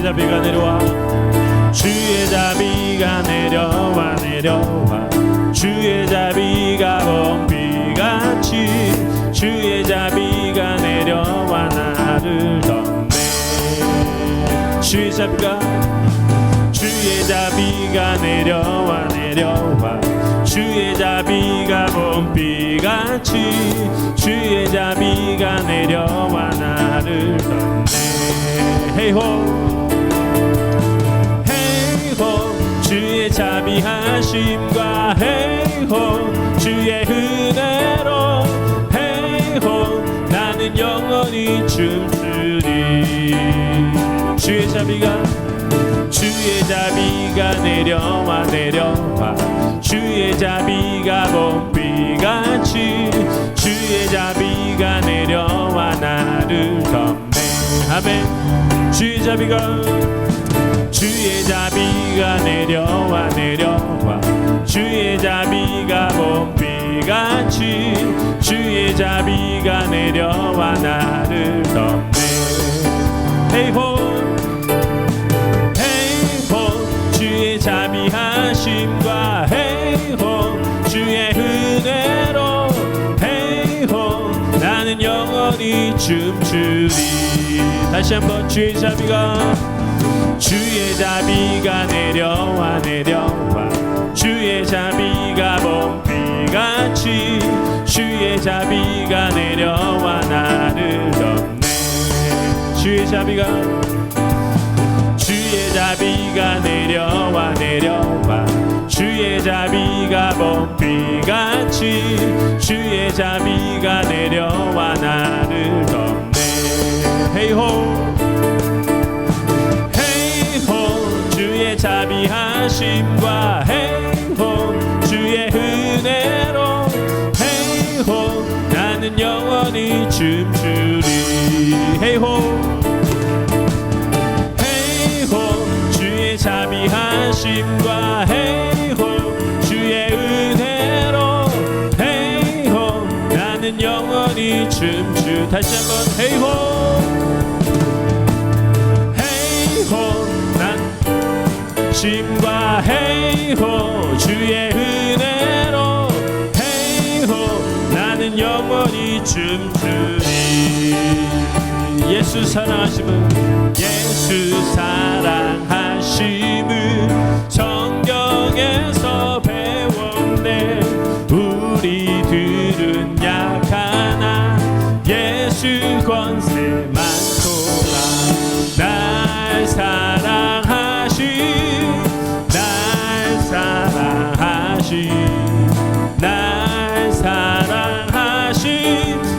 자비가 내려와 주의 자비가 내려와 내려와 주의 자비가 봄비같이 주의 자비가 내려와 나를 덮네 주의 자비가 내려와 내려와 주의 자비가 봄비같이 주의 자비가 내려와 나를 덮네 헤이호 헤이호 주의 자비하심과 헤이호 주의 은혜로 헤이호 나는 영원히 춤추리 주의 자비가 내려와 내려와 주의 자비가 봄비같이 주의 자비가 내려와 나를 덮네 아멘 주의 자비가 내려와 내려와 주의 자비가 봄비같이 주의 자비가 내려와 나를 덮네 헤이호 주의 자비하심과 헤이호 주의 은혜로 헤이호 나는 영원히 춤추리 다시 한번 주의 자비가 내려와 내려와 주의 자비가 봄비같이 주의 자비가 내려와 나를 덮네 주의 자비가 내려와 내려와 주의 자비가 봄비같이 주의 자비가 내려와 나를 덮네 헤이호 헤이호 주의 자비하심과 헤이호 주의 은혜로 헤이호 나는 영원히 춤추리 헤이호 자비하심과 헤이호 주의 은혜로 헤이호 나는 영원히 춤추 다시 한번 헤이호 헤이호 난 심과 헤이호 주의 은혜로 헤이호 나는 영원히 춤추리 예수 사랑하심은 성경에서 배웠네 우리들은 약하나 예수 권세 많도다 날 사랑하신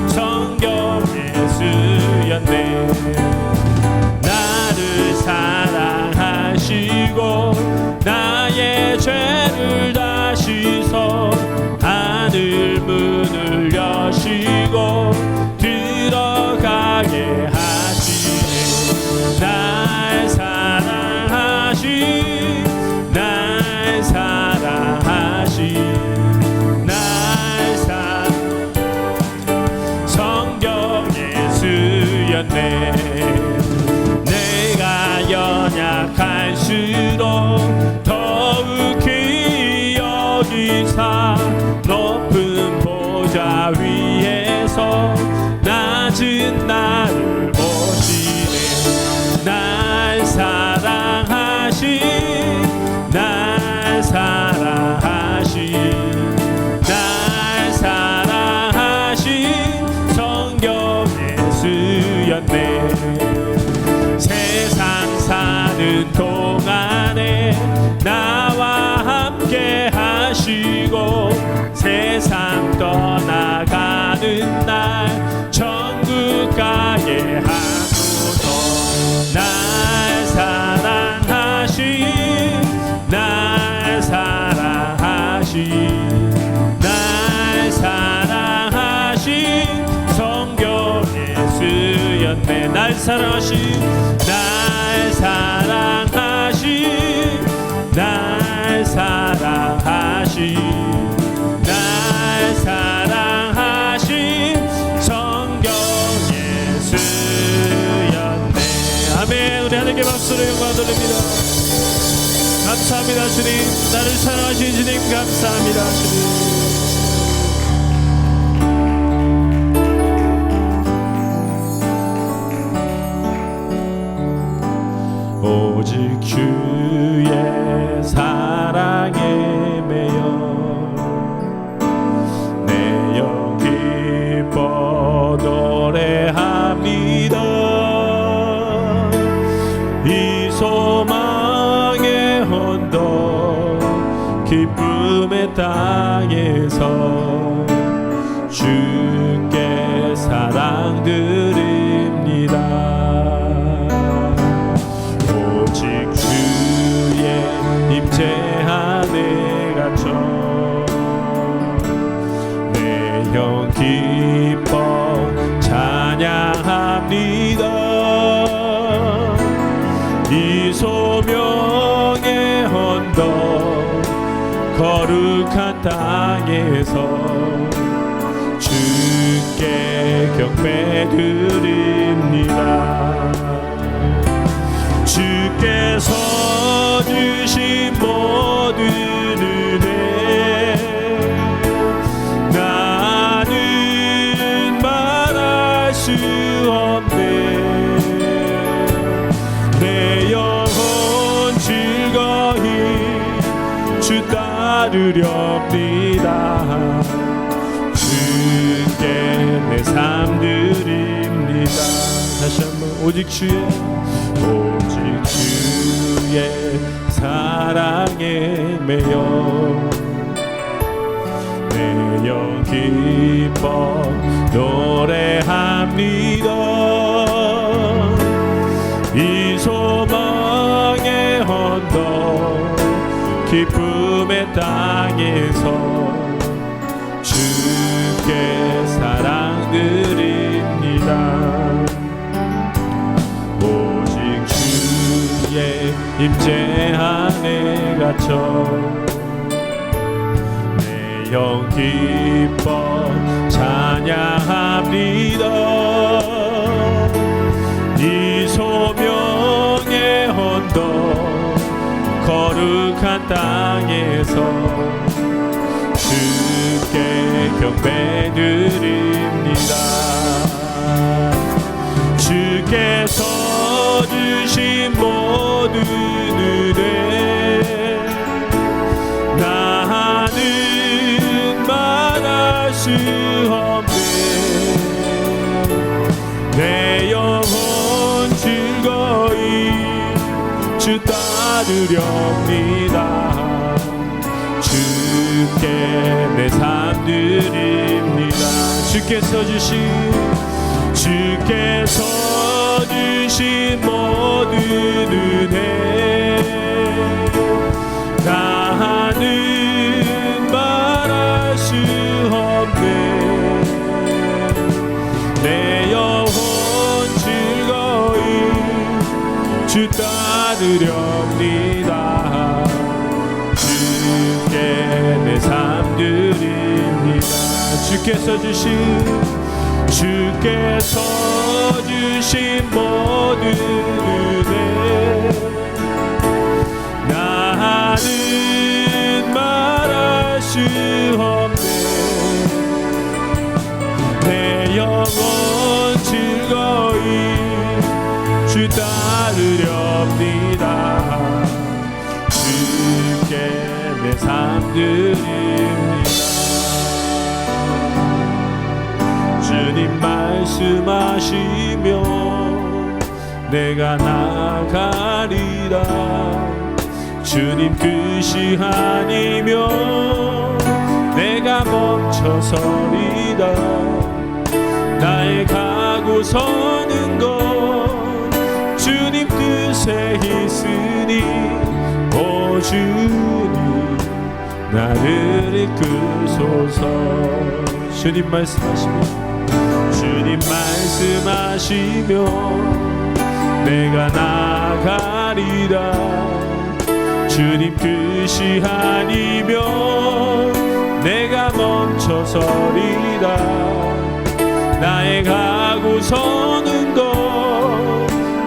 성경 예수였네 나를 사랑하시고 나의 죄를 다 씻어 하늘 문을 여시고 들어가게 하시네 날 사랑하신 성경 예수였네 내가 연약할수록 더욱이 여기사 높은 보좌 위에서 낮은 나를 보시네 날 사랑하신 성경 예수였네 세상 사는 동안에 나와 함께 하시고 세상 떠나가는 날 천국 가게 하소서 날 사랑하신 성경 예수였네 날 사랑하신 성경 예수였네 아멘 우리 하나님께 주님께 박수로 영광 돌립니다. 감사합니다 주님. 나를 사랑하신 주님 감사합니다 주님. 오직 주의 사랑에 매여 내 영 기뻐 노래합니다. 이 소망의 언덕 기쁨의 땅에서 주께 사랑 드립니다. 임재 안에 갇혀 내 영 기뻐 찬양합니다. 이 소명의 언덕 거룩한 땅에서 주께 경배 드립니다. 주께서 주신 모든 은혜 나는 말할 수 없네. 내 영혼 즐거이 주 따르렵니다. 주께 내 삶 드립니다. 다시 한번 오직 주의 사랑에 매여 내 영 기뻐 노래합니다. 이 소망의 언덕 기쁨의 땅에서 주께 사랑 드립니다. 임재 안에 갇혀 내 영 기뻐 찬양합니다. 이 소명의 언덕 거룩한 땅에서 주께 경배 드립니다. 주께서 주신 모든 은혜 나는 말할 수 없네. 내 영혼 즐거이 주 따르렵니다. 주께 내 삶 드립니다. 주께서 주신 모든 은혜 나는 말할 수 없네. 내 영혼 즐거이 주 따르렵니다. 주께 내 삶 드립니다. 주께서 주신 모든 은혜 나는 말할 수 없네. 내 영혼 즐거이 주 따르렵니다. 주께 내 삶 드립니다. 주님 말씀하시며 내가 나가리라. 주님 뜻이 아니면 내가 멈춰서리라. 나의 가고 서는 것 주님 뜻에 있으니 오 주님 나를 이끄소서. 주님 말씀하시며 내가 나가리라. 주님 뜻이 아니면 내가 멈춰서리라. 나의 가고 서는 것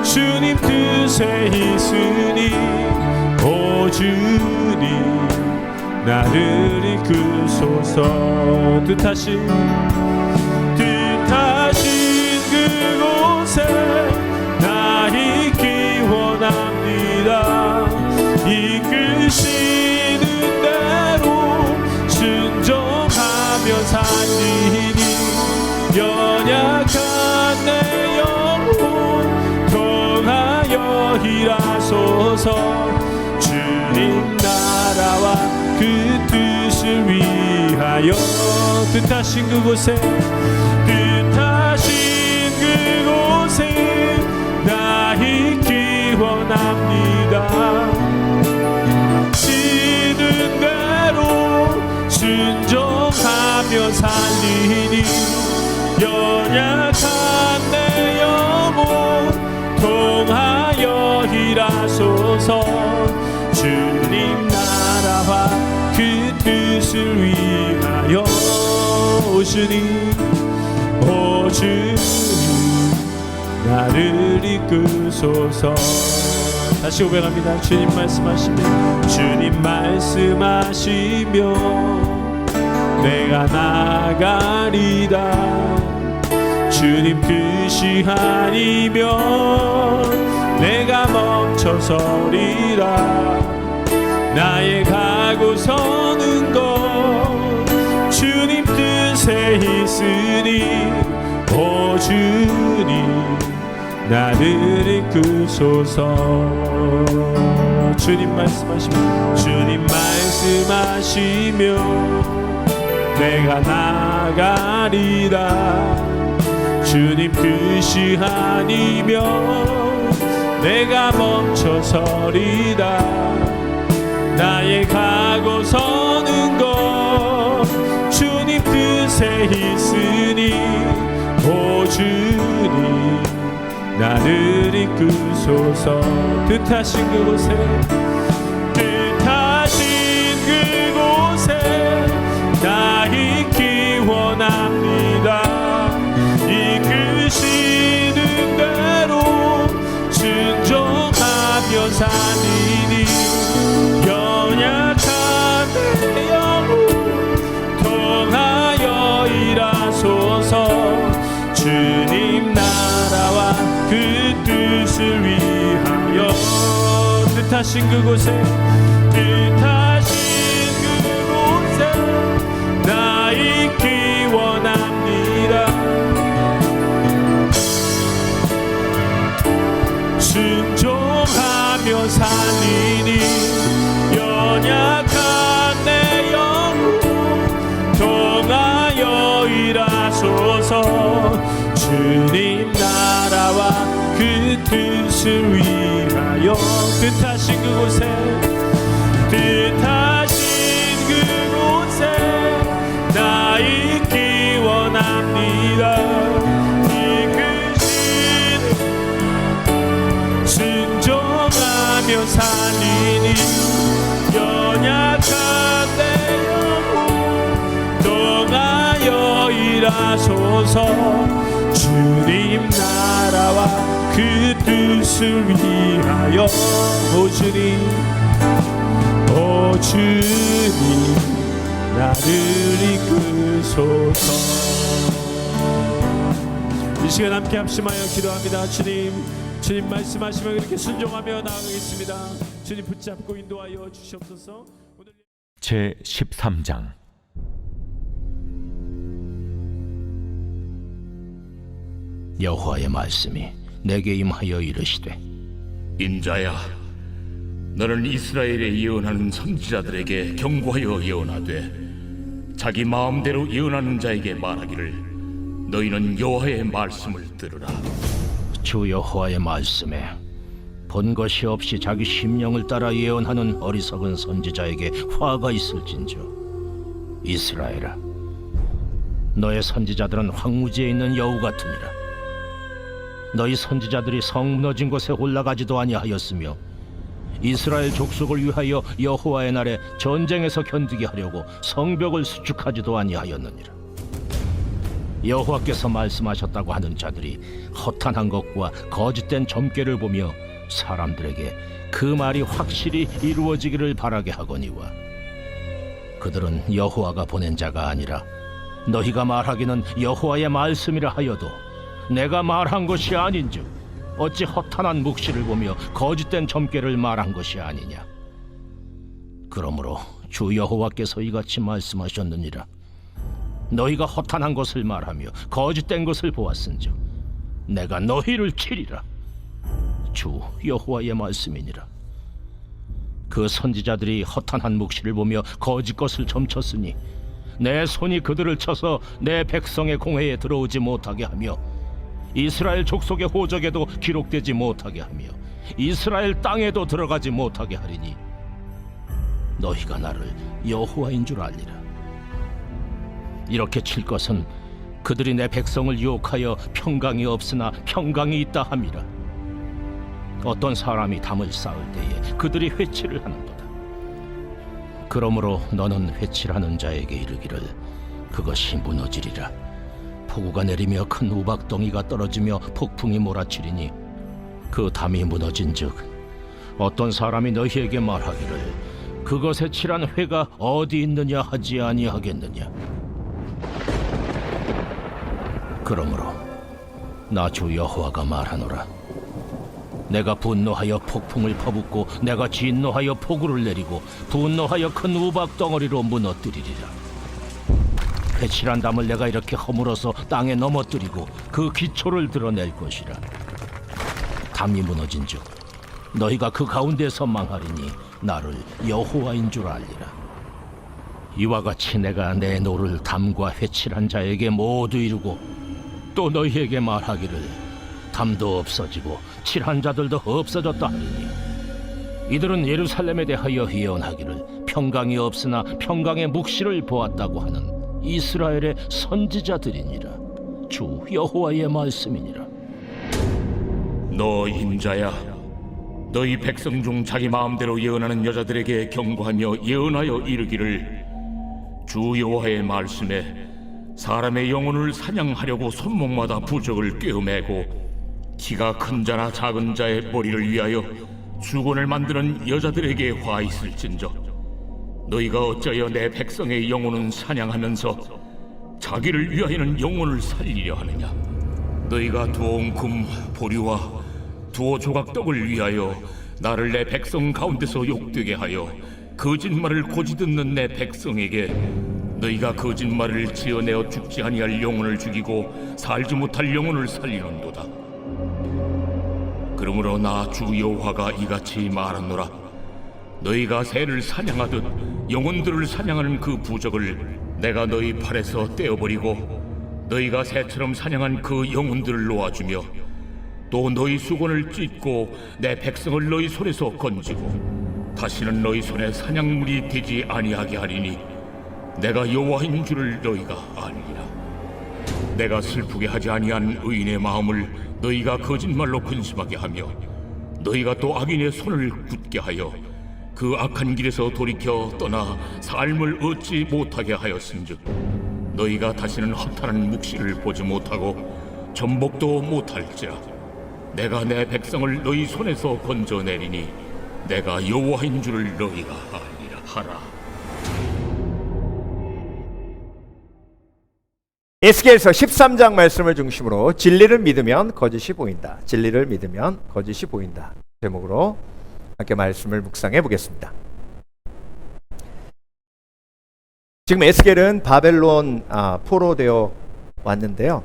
주님 뜻에 뜻에 있으니 오 주님 나를 이끄소서. 뜻하신 그곳에 나 있기 원합니다. 이끄시는 대로 순종하며 살리니 연약한 내 영혼 통하여 일하소서. 주님 나라와 그 뜻을 위하여 뜻하신 그곳에 나 있기 원합니다. 시는 대로 순종하며 살리니 연약한 내 영혼 통하여 일하소서. 주님 나라와 그 뜻을 위하여 오 주님 오 주님 나를 이끄소서. 다시 고백합니다. 주님 말씀하시며 주님 말씀하시며 내가 나가리다. 주님 뜻이 아니면 내가 멈춰서리라. 나의 가고 서는 것 주님 뜻에 있으니 오 주님 나를 이끄소서. 주님 말씀하시며 주님 말씀하시며 내가 나가리라. 주님 뜻이 아니면 내가 멈춰서리라. 나의 가고 서는 것 주님 뜻에 있으니 오 주님 나를 이끄소서. 뜻하신 그곳에 나 있기 원합니다. 이끄시는 대로 순종하며 살리니 연약한 내 영혼 통하여 일하소서. 주님 나라와 그 뜻을 위하여 뜻하신 그곳에 나 있기 원합니다. 순종하며 살리니 연약한 내 영혼 통하여 일하소서. 주님 나라와 그 뜻을 위하여 뜻하신 그곳에 나 있기 원합니다. 이끄시는 순종하며 살리니 연약한 내 영혼 통하여 일하소서. 주님 나라와 그 뜻을 위하여 오 주님 오 주님 나를 이끄소서. 이 시간 함께 합심하여 기도합니다. 주님 말씀하시며 그렇게 순종하며 나아가겠습니다. 주님 붙잡고 인도하여 주시옵소서. 제 13장 여호와의 말씀이 내게 임하여 이르시되 인자야, 너는 이스라엘에 예언하는 선지자들에게 경고하여 예언하되 자기 마음대로 예언하는 자에게 말하기를 너희는 여호와의 말씀을 들으라. 주 여호와의 말씀에 본 것이 없이 자기 심령을 따라 예언하는 어리석은 선지자에게 화가 있을진저. 이스라엘아, 너의 선지자들은 황무지에 있는 여우 같으니라. 너희 선지자들이 성 무너진 곳에 올라가지도 아니하였으며 이스라엘 족속을 위하여 여호와의 날에 전쟁에서 견디게 하려고 성벽을 수축하지도 아니하였느니라. 여호와께서 말씀하셨다고 하는 자들이 허탄한 것과 거짓된 점괘를 보며 사람들에게 그 말이 확실히 이루어지기를 바라게 하거니와 그들은 여호와가 보낸 자가 아니라 너희가 말하기는 여호와의 말씀이라 하여도 내가 말한 것이 아닌즉 어찌 허탄한 묵시를 보며 거짓된 점괘를 말한 것이 아니냐. 그러므로 주 여호와께서 이같이 말씀하셨느니라. 너희가 허탄한 것을 말하며 거짓된 것을 보았은즉 내가 너희를 치리라. 주 여호와의 말씀이니라. 그 선지자들이 허탄한 묵시를 보며 거짓 것을 점쳤으니 내 손이 그들을 쳐서 내 백성의 공회에 들어오지 못하게 하며 이스라엘 족속의 호적에도 기록되지 못하게 하며 이스라엘 땅에도 들어가지 못하게 하리니 너희가 나를 여호와인 줄 알리라. 이렇게 칠 것은 그들이 내 백성을 유혹하여 평강이 없으나 평강이 있다 함이라. 어떤 사람이 담을 쌓을 때에 그들이 회치를 하는도다. 그러므로 너는 회칠하는 자에게 이르기를 그것이 무너지리라. 폭우가 내리며 큰 우박덩이가 떨어지며 폭풍이 몰아치리니 그 담이 무너진즉 어떤 사람이 너희에게 말하기를 그것에 칠한 회가 어디 있느냐 하지 아니하겠느냐. 그러므로 나 주 여호와가 말하노라. 내가 분노하여 폭풍을 퍼붓고 내가 진노하여 폭우를 내리고 분노하여 큰 우박 덩어리로 무너뜨리리라. 회칠한 담을 내가 이렇게 허물어서 땅에 넘어뜨리고 그 기초를 드러낼 것이라. 담이 무너진즉 너희가 그 가운데서 망하리니 나를 여호와인 줄 알리라. 이와 같이 내가 내 노를 담과 회칠한 자에게 모두 이루고 또 너희에게 말하기를 담도 없어지고 칠한 자들도 없어졌다 하리니 이들은 예루살렘에 대하여 예언하기를 평강이 없으나 평강의 묵시를 보았다고 하는 이스라엘의 선지자들이니라. 주 여호와의 말씀이니라. 너 인자야, 너희 백성 중 자기 마음대로 예언하는 여자들에게 경고하며 예언하여 이르기를 주 여호와의 말씀에 사람의 영혼을 사냥하려고 손목마다 부적을 꿰어매고 키가 큰 자나 작은 자의 머리를 위하여 수건을 만드는 여자들에게 화 있을진저 너희가 어찌하여 내 백성의 영혼은 사냥하면서 자기를 위하여는 영혼을 살리려 하느냐. 너희가 두어온 금 보리와 두어 조각 떡을 위하여 나를 내 백성 가운데서 욕되게 하여 거짓말을 고지 듣는 내 백성에게 너희가 거짓말을 지어내어 죽지 아니할 영혼을 죽이고 살지 못할 영혼을 살리는도다. 그러므로 나 주 여호와가 이같이 말하노라. 너희가 새를 사냥하듯 영혼들을 사냥하는 그 부적을 내가 너희 팔에서 떼어버리고 너희가 새처럼 사냥한 그 영혼들을 놓아주며 또 너희 수건을 찢고 내 백성을 너희 손에서 건지고 다시는 너희 손에 사냥물이 되지 아니하게 하리니 내가 여호와인 줄을 너희가 아니라. 내가 슬프게 하지 아니한 의인의 마음을 너희가 거짓말로 근심하게 하며 너희가 또 악인의 손을 굳게 하여 그 악한 길에서 돌이켜 떠나 삶을 얻지 못하게 하였은즉 너희가 다시는 허탄한 묵시를 보지 못하고 전복도 못할지라. 내가 내 백성을 너희 손에서 건져내리니 내가 여호와인 줄을 너희가 알리라 하라. 에스겔서 13장 말씀을 중심으로 진리를 믿으면 거짓이 보인다. 진리를 믿으면 거짓이 보인다. 제목으로 함께 말씀을 묵상해 보겠습니다. 지금 에스겔은 바벨론 포로되어 왔는데요.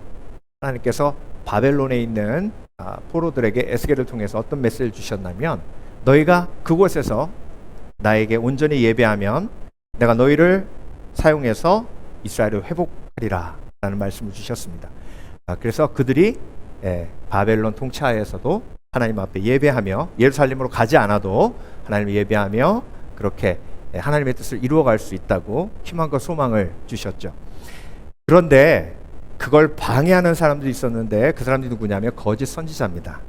하나님께서 바벨론에 있는 포로들에게 에스겔을 통해서 어떤 메시지를 주셨냐면 너희가 그곳에서 나에게 온전히 예배하면 내가 너희를 사용해서 이스라엘을 회복하리라 라는 말씀을 주셨습니다. 그래서 그들이 바벨론 통치하에서도 하나님 앞에 예배하며 예루살렘으로 가지 않아도 하나님을 예배하며 그렇게 하나님의 뜻을 이루어갈 수 있다고 희망과 소망을 주셨죠. 그런데 그걸 방해하는 사람들이 있었는데 그 사람들이 누구냐면 거짓 선지자입니다.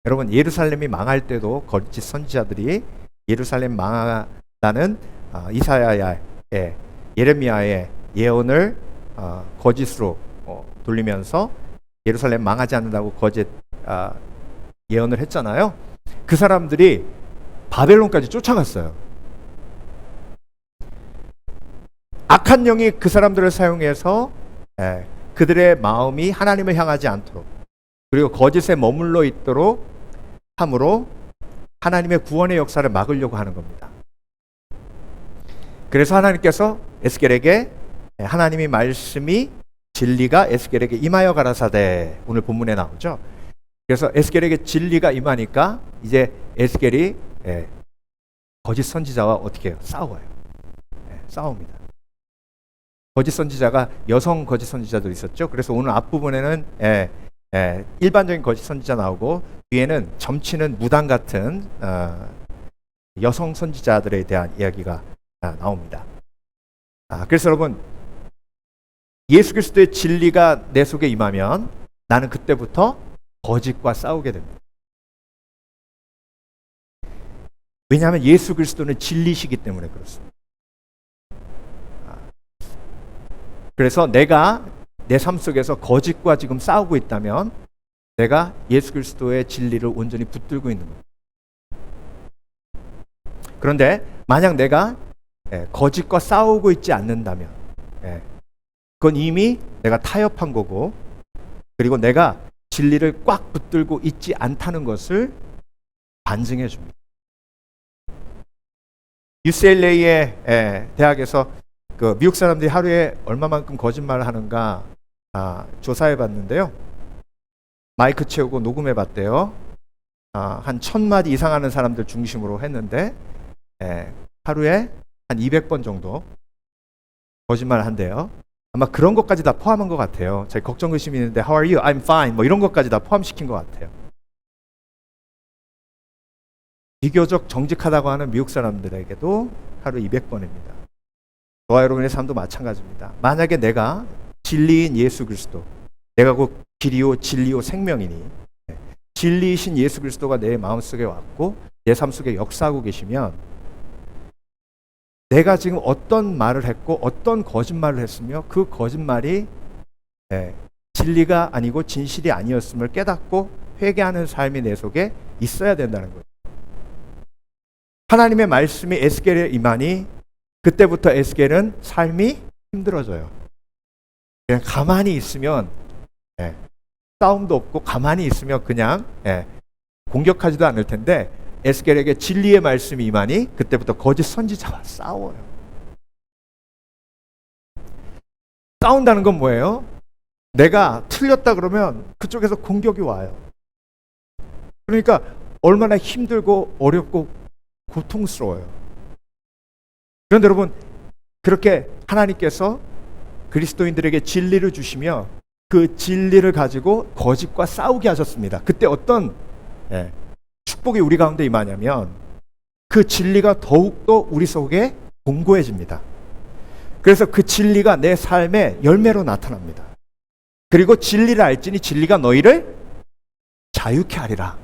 여러분, 예루살렘이 망할 때도 거짓 선지자들이 예루살렘 망하다는 이사야의 예레미야의 예언을 거짓으로 돌리면서 예루살렘 망하지 않는다고 거짓 예언을 했잖아요. 그 사람들이 바벨론까지 쫓아갔어요. 악한 영이 그 사람들을 사용해서 그들의 마음이 하나님을 향하지 않도록, 그리고 거짓에 머물러 있도록 함으로 하나님의 구원의 역사를 막으려고 하는 겁니다. 그래서 하나님께서 에스겔에게 하나님의 말씀이 진리가 에스겔에게 임하여 가라사대, 오늘 본문에 나오죠. 그래서 에스겔에게 진리가 임하니까 이제 에스겔이 거짓 선지자와 어떻게 해요? 싸워요. 싸웁니다. 거짓 선지자가 여성 거짓 선지자도 있었죠. 그래서 오늘 앞부분에는 일반적인 거짓 선지자 나오고 뒤에는 점치는 무당 같은 여성 선지자들에 대한 이야기가 나옵니다. 그래서 여러분, 예수 그리스도의 진리가 내 속에 임하면 나는 그때부터 거짓과 싸우게 됩니다. 왜냐하면 예수 그리스도는 진리시기 때문에 그렇습니다. 그래서 내가 내 삶 속에서 거짓과 지금 싸우고 있다면 내가 예수 그리스도의 진리를 온전히 붙들고 있는 겁니다. 그런데 만약 내가 거짓과 싸우고 있지 않는다면 그건 이미 내가 타협한 거고, 그리고 내가 진리를 꽉 붙들고 있지 않다는 것을 반증해 줍니다. UCLA의 대학에서 그 미국 사람들이 하루에 얼마만큼 거짓말을 하는가 조사해 봤는데요. 마이크 채우고 녹음해 봤대요. 한 1000마디 이상 하는 사람들 중심으로 했는데 하루에 한 200번 정도 거짓말을 한대요. 아마 그런 것까지 다 포함한 것 같아요. 제가 걱정 의심이 있는데 How are you? I'm fine. 뭐 이런 것까지 다 포함시킨 것 같아요. 비교적 정직하다고 하는 미국 사람들에게도 하루 200번입니다. 저와 여러분의 삶도 마찬가지입니다. 만약에 내가 진리인 예수 그리스도, 내가 곧 길이요 진리요 생명이니 진리이신 예수 그리스도가 내 마음속에 왔고 내 삶 속에 역사하고 계시면 내가 지금 어떤 말을 했고 어떤 거짓말을 했으며 그 거짓말이 진리가 아니고 진실이 아니었음을 깨닫고 회개하는 삶이 내 속에 있어야 된다는 거예요. 하나님의 말씀이 에스겔에 임하니 그때부터 에스겔은 삶이 힘들어져요. 그냥 가만히 있으면 싸움도 없고 가만히 있으면 그냥 공격하지도 않을 텐데 에스겔에게 진리의 말씀이 임하니 그때부터 거짓 선지자와 싸워요. 싸운다는 건 뭐예요? 내가 틀렸다 그러면 그쪽에서 공격이 와요. 그러니까 얼마나 힘들고 어렵고 고통스러워요. 그런데 여러분, 그렇게 하나님께서 그리스도인들에게 진리를 주시며 그 진리를 가지고 거짓과 싸우게 하셨습니다. 그때 어떤 축복이 우리 가운데 임하냐면 그 진리가 더욱더 우리 속에 공고해집니다. 그래서 그 진리가 내 삶의 열매로 나타납니다. 그리고 진리를 알지니 진리가 너희를 자유케 하리라.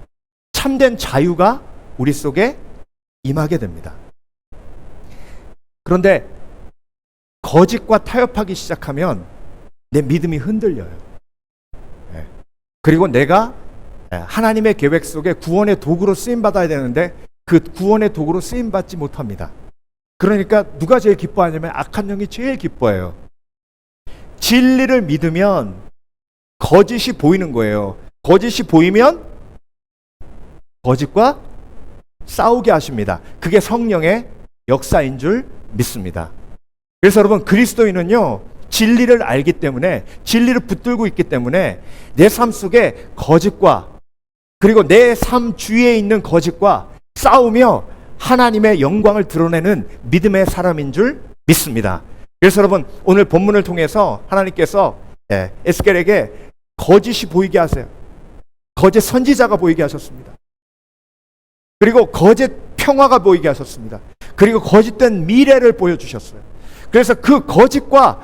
참된 자유가 우리 속에 임하게 됩니다. 그런데 거짓과 타협하기 시작하면 내 믿음이 흔들려요. 그리고 내가 하나님의 계획 속에 구원의 도구로 쓰임받아야 되는데 그 구원의 도구로 쓰임받지 못합니다. 그러니까 누가 제일 기뻐하냐면 악한 영이 제일 기뻐해요. 진리를 믿으면 거짓이 보이는 거예요. 거짓이 보이면 거짓과 싸우게 하십니다. 그게 성령의 역사인 줄 믿습니다. 그래서 여러분, 그리스도인은요 진리를 알기 때문에, 진리를 붙들고 있기 때문에 내 삶 속에 거짓과 그리고 내 삶 주위에 있는 거짓과 싸우며 하나님의 영광을 드러내는 믿음의 사람인 줄 믿습니다. 그래서 여러분, 오늘 본문을 통해서 하나님께서 에스겔에게 거짓이 보이게 하세요. 거짓 선지자가 보이게 하셨습니다. 그리고 거짓 평화가 보이게 하셨습니다. 그리고 거짓된 미래를 보여주셨어요. 그래서 그 거짓과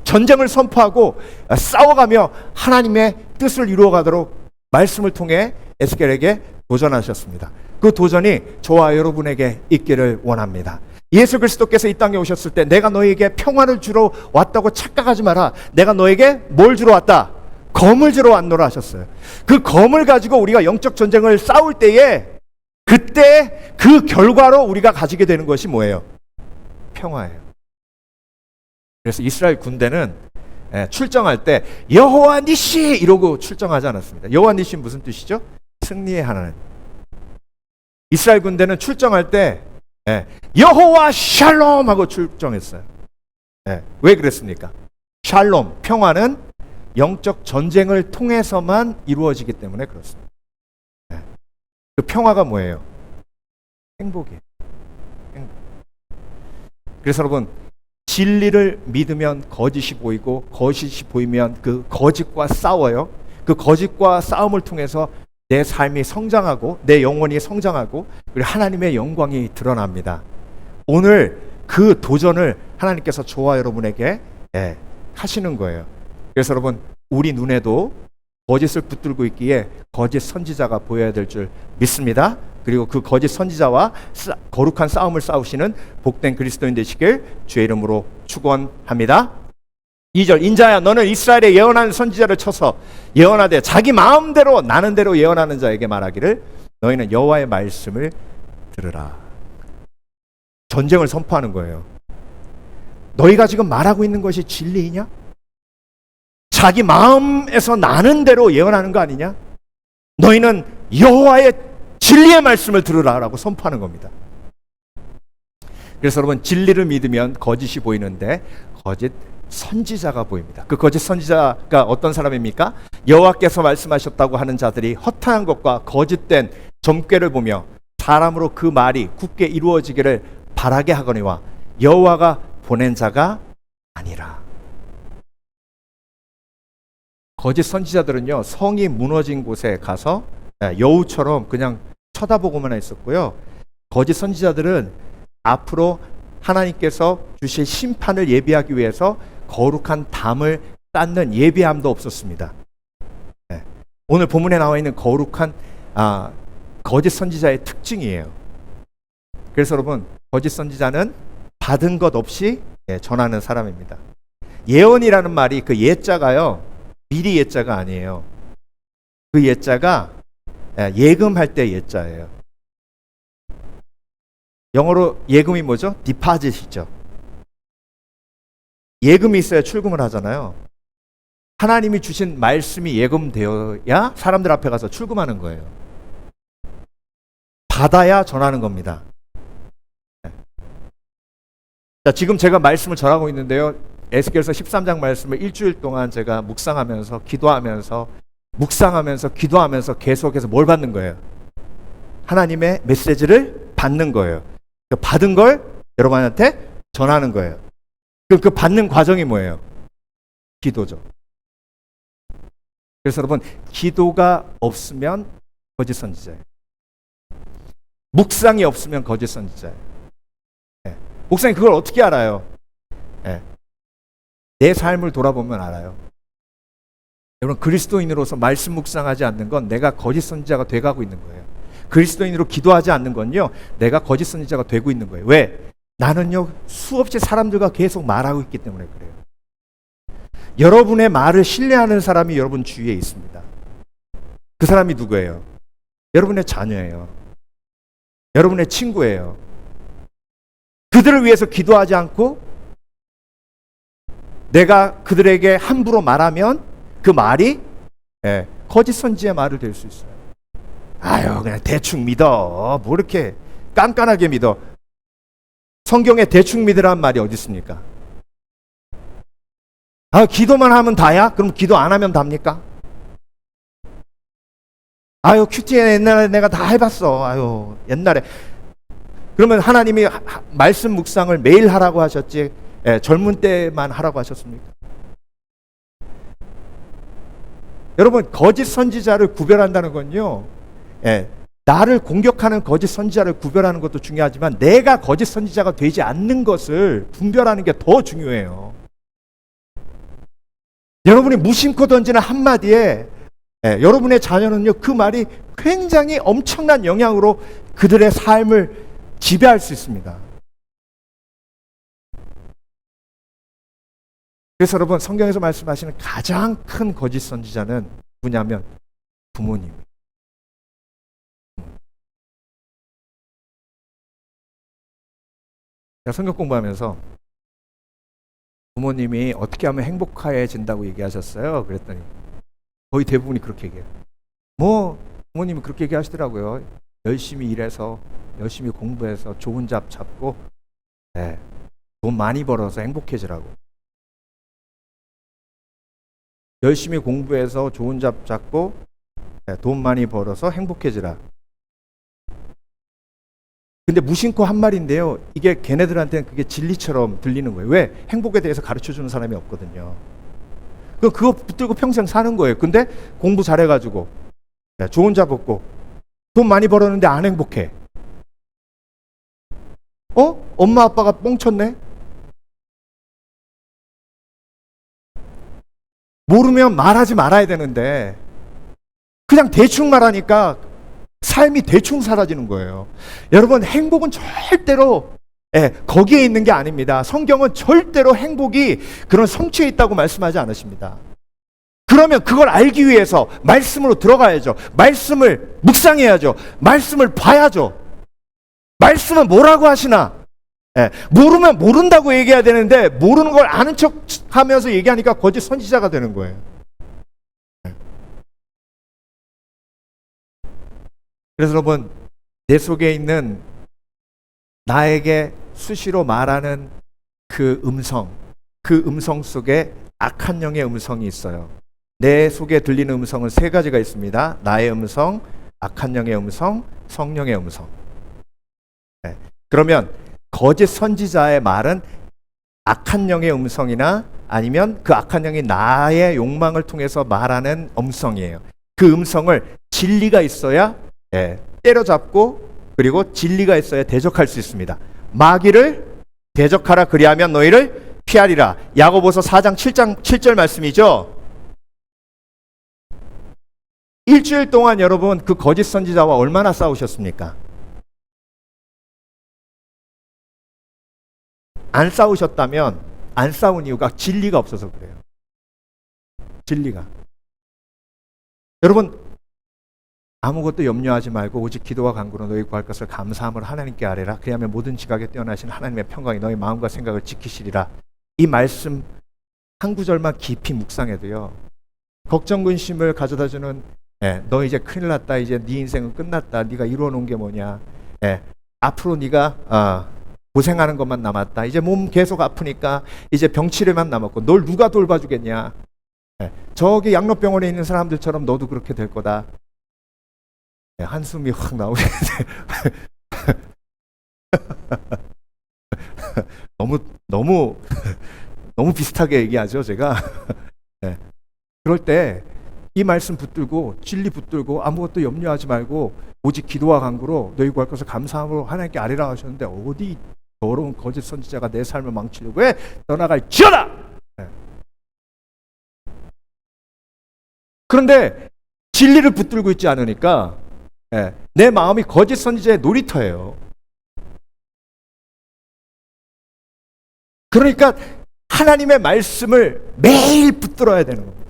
전쟁을 선포하고 싸워가며 하나님의 뜻을 이루어가도록 말씀을 통해 에스겔에게 도전하셨습니다. 그 도전이 저와 여러분에게 있기를 원합니다. 예수 그리스도께서 이 땅에 오셨을 때 내가 너에게 평화를 주러 왔다고 착각하지 마라. 내가 너에게 뭘 주러 왔다? 검을 들어 왔노라 하셨어요. 그 검을 가지고 우리가 영적 전쟁을 싸울 때에 그때 그 결과로 우리가 가지게 되는 것이 뭐예요? 평화예요. 그래서 이스라엘 군대는 출정할 때 여호와 니시 이러고 출정하지 않았습니다. 여호와 니시 무슨 뜻이죠? 승리의 하나님. 이스라엘 군대는 출정할 때 여호와 샬롬 하고 출정했어요. 왜 그랬습니까? 샬롬, 평화는 영적 전쟁을 통해서만 이루어지기 때문에 그렇습니다. 그 평화가 뭐예요? 행복이에요. 행복. 그래서 여러분, 진리를 믿으면 거짓이 보이고 거짓이 보이면 그 거짓과 싸워요. 그 거짓과 싸움을 통해서 내 삶이 성장하고 내 영혼이 성장하고 그리고 하나님의 영광이 드러납니다. 오늘 그 도전을 하나님께서 저와 여러분에게 하시는 거예요. 그래서 여러분, 우리 눈에도 거짓을 붙들고 있기에 거짓 선지자가 보여야 될 줄 믿습니다. 그리고 그 거짓 선지자와 거룩한 싸움을 싸우시는 복된 그리스도인 되시길 주의 이름으로 축원합니다. 2절, 인자야 너는 이스라엘에 예언하는 선지자를 쳐서 예언하되 자기 마음대로 나는 대로 예언하는 자에게 말하기를 너희는 여호와의 말씀을 들으라. 전쟁을 선포하는 거예요. 너희가 지금 말하고 있는 것이 진리이냐? 자기 마음에서 나는 대로 예언하는 거 아니냐? 너희는 여호와의 진리의 말씀을 들으라라고 선포하는 겁니다. 그래서 여러분, 진리를 믿으면 거짓이 보이는데 거짓 선지자가 보입니다. 그 거짓 선지자가 어떤 사람입니까? 여호와께서 말씀하셨다고 하는 자들이 허탄한 것과 거짓된 점괘를 보며 사람으로 그 말이 굳게 이루어지기를 바라게 하거니와 여호와가 보낸 자가 아니라. 거짓 선지자들은요, 성이 무너진 곳에 가서 여우처럼 그냥 쳐다보고만 했었고요. 거짓 선지자들은 앞으로 하나님께서 주실 심판을 예비하기 위해서 거룩한 담을 쌓는 예비함도 없었습니다. 오늘 본문에 나와 있는 거룩한 거짓 선지자의 특징이에요. 그래서 여러분, 거짓 선지자는 받은 것 없이 전하는 사람입니다. 예언이라는 말이 그 예자가요, 미리 예자가 아니에요. 그 예자가 예금할 때 예자예요. 영어로 예금이 뭐죠? 디파짓이죠. 예금이 있어야 출금을 하잖아요. 하나님이 주신 말씀이 예금되어야 사람들 앞에 가서 출금하는 거예요. 받아야 전하는 겁니다. 자, 지금 제가 말씀을 전하고 있는데요, 에스겔서 13장 말씀을 일주일 동안 제가 묵상하면서 기도하면서 계속해서 뭘 받는 거예요? 하나님의 메시지를 받는 거예요. 받은 걸 여러분한테 전하는 거예요. 그 받는 과정이 뭐예요? 기도죠. 그래서 여러분, 기도가 없으면 거짓 선지자예요. 묵상이 없으면 거짓 선지자예요. 목사님, 그걸 어떻게 알아요? 내 삶을 돌아보면 알아요. 여러분, 그리스도인으로서 말씀 묵상하지 않는 건 내가 거짓 선지자가 돼가고 있는 거예요. 그리스도인으로 기도하지 않는 건요, 내가 거짓 선지자가 되고 있는 거예요. 왜? 나는요, 수없이 사람들과 계속 말하고 있기 때문에 그래요. 여러분의 말을 신뢰하는 사람이 여러분 주위에 있습니다. 그 사람이 누구예요? 여러분의 자녀예요. 여러분의 친구예요. 그들을 위해서 기도하지 않고 내가 그들에게 함부로 말하면 그 말이 거짓 선지의 말을 될 수 있어요. 아유, 그냥 대충 믿어. 뭐 이렇게 깐깐하게 믿어. 성경에 대충 믿으라는 말이 어디 있습니까? 기도만 하면 다야? 그럼 기도 안 하면 답니까? 아유, 큐티에 옛날에 내가 다 해봤어. 아유, 옛날에. 그러면 하나님이 말씀 묵상을 매일 하라고 하셨지 젊은 때만 하라고 하셨습니까? 여러분, 거짓 선지자를 구별한다는 건요, 나를 공격하는 거짓 선지자를 구별하는 것도 중요하지만 내가 거짓 선지자가 되지 않는 것을 분별하는 게 더 중요해요. 여러분이 무심코 던지는 한마디에 여러분의 자녀는요, 그 말이 굉장히 엄청난 영향으로 그들의 삶을 지배할 수 있습니다. 그래서 여러분, 성경에서 말씀하시는 가장 큰 거짓 선지자는 누구냐면 부모님. 제가 성경 공부하면서 부모님이 어떻게 하면 행복해진다고 얘기하셨어요. 그랬더니 거의 대부분이 그렇게 얘기해요. 뭐 부모님이 그렇게 얘기하시더라고요. 열심히 일해서, 열심히 공부해서 좋은 잡 잡고, 네, 돈 많이 벌어서 행복해지라고. 열심히 공부해서 좋은 잡 잡고, 네, 돈 많이 벌어서 행복해지라. 근데 무심코 한 말인데요, 이게 걔네들한테는 그게 진리처럼 들리는 거예요. 왜? 행복에 대해서 가르쳐주는 사람이 없거든요. 그거 붙들고 평생 사는 거예요. 근데 공부 잘해가지고, 네, 좋은 잡 얻고 돈 많이 벌었는데 안 행복해. 엄마 아빠가 뻥쳤네? 모르면 말하지 말아야 되는데 그냥 대충 말하니까 삶이 대충 사라지는 거예요. 여러분, 행복은 절대로 거기에 있는 게 아닙니다. 성경은 절대로 행복이 그런 성취에 있다고 말씀하지 않으십니다. 그러면 그걸 알기 위해서 말씀으로 들어가야죠. 말씀을 묵상해야죠. 말씀을 봐야죠. 말씀은 뭐라고 하시나? 모르면 모른다고 얘기해야 되는데 모르는 걸 아는 척 하면서 얘기하니까 거짓 선지자가 되는 거예요. 그래서 여러분, 내 속에 있는 나에게 수시로 말하는 그 음성 속에 악한 영의 음성이 있어요. 내 속에 들리는 음성은 세 가지가 있습니다. 나의 음성, 악한 영의 음성, 성령의 음성. 그러면 거짓 선지자의 말은 악한 영의 음성이나 아니면 그 악한 영이 나의 욕망을 통해서 말하는 음성이에요. 그 음성을 진리가 있어야 때려잡고, 그리고 진리가 있어야 대적할 수 있습니다. 마귀를 대적하라, 그리하면 너희를 피하리라. 야고보서 4장 7절 말씀이죠. 일주일 동안 여러분, 그 거짓 선지자와 얼마나 싸우셨습니까? 안 싸우셨다면 안 싸운 이유가 진리가 없어서 그래요. 진리가. 여러분, 아무것도 염려하지 말고 오직 기도와 간구로 너희 구할 것을 감사함을 하나님께 아뢰라. 그리하면 모든 지각에 뛰어나신 하나님의 평강이 너희 마음과 생각을 지키시리라. 이 말씀 한 구절만 깊이 묵상해도요, 걱정 근심을 가져다주는 너 이제 큰일 났다, 이제 네 인생은 끝났다, 네가 이루어 놓은 게 뭐냐, 앞으로 네가 고생하는 것만 남았다, 이제 몸 계속 아프니까 이제 병치료만 남았고 널 누가 돌봐주겠냐, 저기 양로병원에 있는 사람들처럼 너도 그렇게 될 거다. 한숨이 확 나오겠는데 너무 비슷하게 얘기하죠, 제가. 그럴 때 이 말씀 붙들고, 진리 붙들고, 아무것도 염려하지 말고 오직 기도와 간구로 너희 구할 것을 감사함으로 하나님께 아뢰라 하셨는데, 어디 더러운 거짓 선지자가 내 삶을 망치려고 해? 떠나갈지어다. 그런데 진리를 붙들고 있지 않으니까 내 마음이 거짓 선지자의 놀이터예요. 그러니까 하나님의 말씀을 매일 붙들어야 되는 겁니다.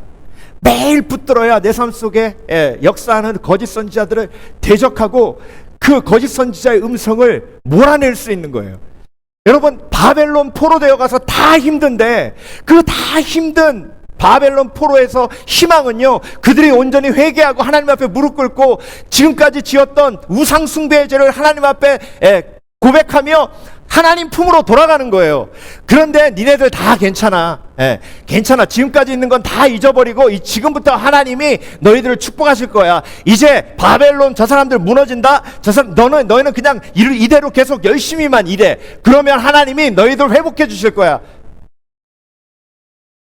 매일 붙들어야 내 삶 속에 역사하는 거짓 선지자들을 대적하고 그 거짓 선지자의 음성을 몰아낼 수 있는 거예요. 여러분, 바벨론 포로되어 가서 다 힘든데 그 다 힘든 바벨론 포로에서 희망은요, 그들이 온전히 회개하고 하나님 앞에 무릎 꿇고 지금까지 지었던 우상 숭배의 죄를 하나님 앞에 고백하며 하나님 품으로 돌아가는 거예요. 그런데 니네들 다 괜찮아. 괜찮아. 지금까지 있는 건 다 잊어버리고 지금부터 하나님이 너희들을 축복하실 거야. 이제 바벨론 저 사람들 무너진다. 너희는 그냥 이대로 계속 열심히만 일해. 그러면 하나님이 너희들 회복해 주실 거야.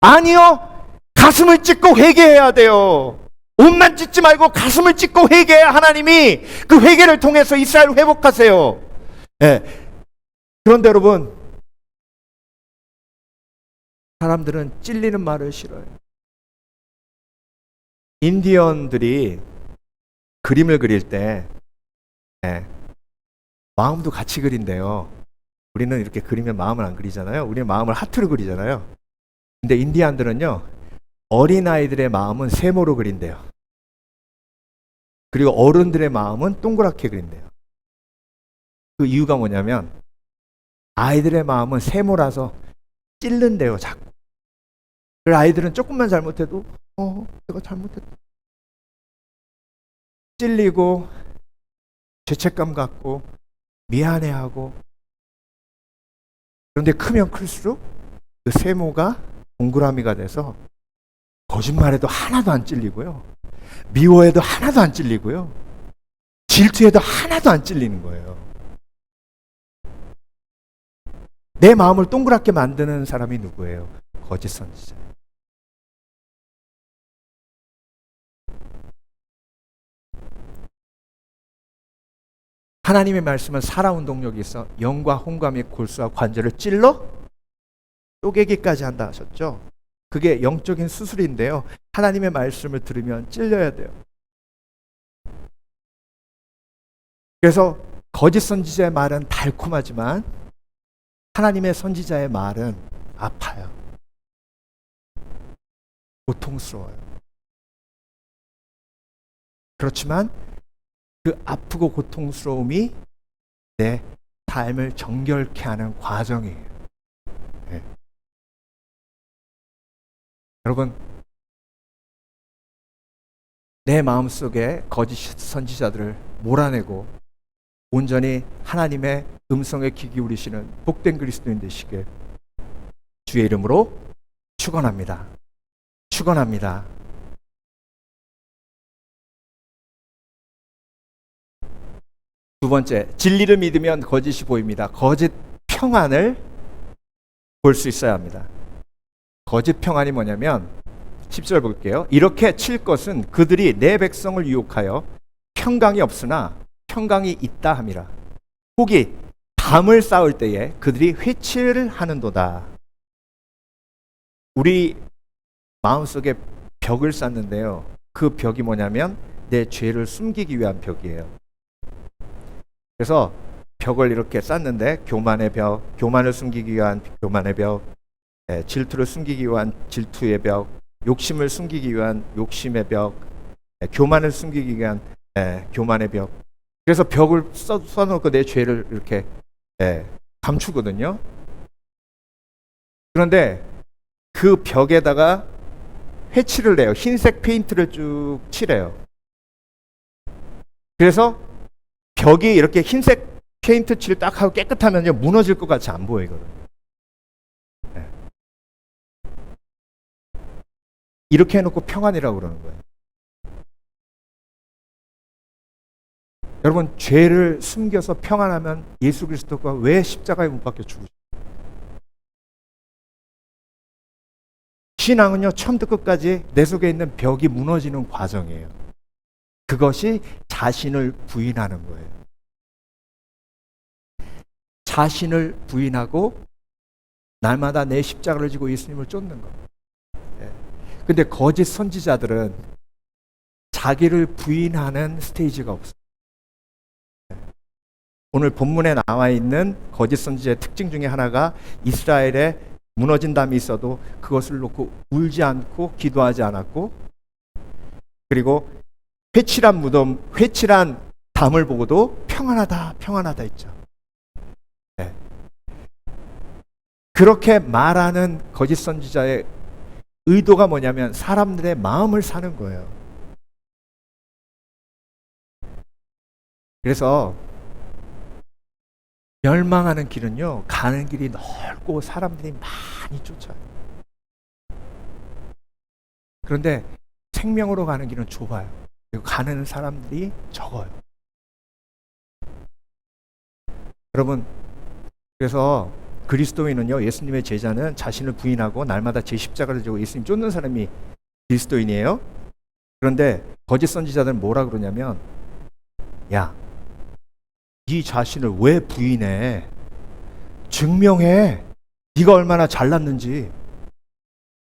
아니요. 가슴을 찢고 회개해야 돼요. 옷만 찢지 말고 가슴을 찢고 회개해야 하나님이 그 회개를 통해서 이스라엘을 회복하세요. 그런데 여러분, 사람들은 찔리는 말을 싫어해요. 인디언들이 그림을 그릴 때 마음도 같이 그린대요. 우리는 이렇게 그리면 마음을 안 그리잖아요. 우리는 마음을 하트로 그리잖아요. 근데 인디안들은요, 어린아이들의 마음은 세모로 그린대요. 그리고 어른들의 마음은 동그랗게 그린대요. 그 이유가 뭐냐면 아이들의 마음은 세모라서 찔른대요, 자꾸. 그래서 아이들은 조금만 잘못해도 내가 잘못했다. 찔리고 죄책감 갖고 미안해하고. 그런데 크면 클수록 그 세모가 동그라미가 돼서 거짓말해도 하나도 안 찔리고요, 미워해도 하나도 안 찔리고요, 질투해도 하나도 안 찔리는 거예요. 내 마음을 동그랗게 만드는 사람이 누구예요? 거짓 선지자. 하나님의 말씀은 살아온 동력이 있어 영과 혼과 및 골수와 관절을 찔러 쪼개기까지 한다 하셨죠? 그게 영적인 수술인데요, 하나님의 말씀을 들으면 찔려야 돼요. 그래서 거짓 선지자의 말은 달콤하지만 하나님의 선지자의 말은 아파요. 고통스러워요. 그렇지만 그 아프고 고통스러움이 내 삶을 정결케 하는 과정이에요. 네. 여러분, 내 마음속에 거짓 선지자들을 몰아내고 온전히 하나님의 음성에 귀 기울이시는 복된 그리스도인 되시길 주의 이름으로 축원합니다. 축원합니다. 두 번째, 진리를 믿으면 거짓이 보입니다. 거짓 평안을 볼 수 있어야 합니다. 거짓 평안이 뭐냐면 10절 볼게요. 이렇게 칠 것은 그들이 내 백성을 유혹하여 평강이 없으나 평강이 있다 함이라. 혹이 담을 쌓을 때에 그들이 회치를 하는도다. 우리 마음속에 벽을 쌓는데요, 그 벽이 뭐냐면 내 죄를 숨기기 위한 벽이에요. 그래서 벽을 이렇게 쌓는데 교만의 벽, 교만을 숨기기 위한 교만의 벽, 질투를 숨기기 위한 질투의 벽, 욕심을 숨기기 위한 욕심의 벽, 교만을 숨기기 위한 교만의 벽. 그래서 벽을 써놓고 내 죄를 이렇게 감추거든요. 그런데 그 벽에다가 회칠을 내요. 흰색 페인트를 쭉 칠해요. 그래서 벽이 이렇게 흰색 페인트 칠 딱 하고 깨끗하면요, 무너질 것 같이 안 보이거든요. 네. 이렇게 해놓고 평안이라고 그러는 거예요. 여러분, 죄를 숨겨서 평안하면 예수 그리스도가 왜 십자가에 못 박혀 죽으셨어요? 신앙은요, 처음부터 끝까지 내 속에 있는 벽이 무너지는 과정이에요. 그것이 자신을 부인하는 거예요. 자신을 부인하고 날마다 내 십자가를 지고 예수님을 쫓는 거예요. 근데 거짓 선지자들은 자기를 부인하는 스테이지가 없어요. 오늘 본문에 나와 있는 거짓 선지자의 특징 중에 하나가 이스라엘에 무너진 담이 있어도 그것을 놓고 울지 않고 기도하지 않았고, 그리고 회칠한 무덤, 회칠한 담을 보고도 평안하다, 평안하다 했죠. 네. 그렇게 말하는 거짓 선지자의 의도가 뭐냐면 사람들의 마음을 사는 거예요. 그래서 멸망하는 길은요, 가는 길이 넓고 사람들이 많이 쫓아요. 그런데 생명으로 가는 길은 좁아요. 그리고 가는 사람들이 적어요. 여러분, 그래서 그리스도인은요, 예수님의 제자는 자신을 부인하고 날마다 제 십자가를 지고 예수님 쫓는 사람이 그리스도인이에요. 그런데 거짓 선지자들은 뭐라 그러냐면, 야, 네 자신을 왜 부인해? 증명해. 네가 얼마나 잘났는지,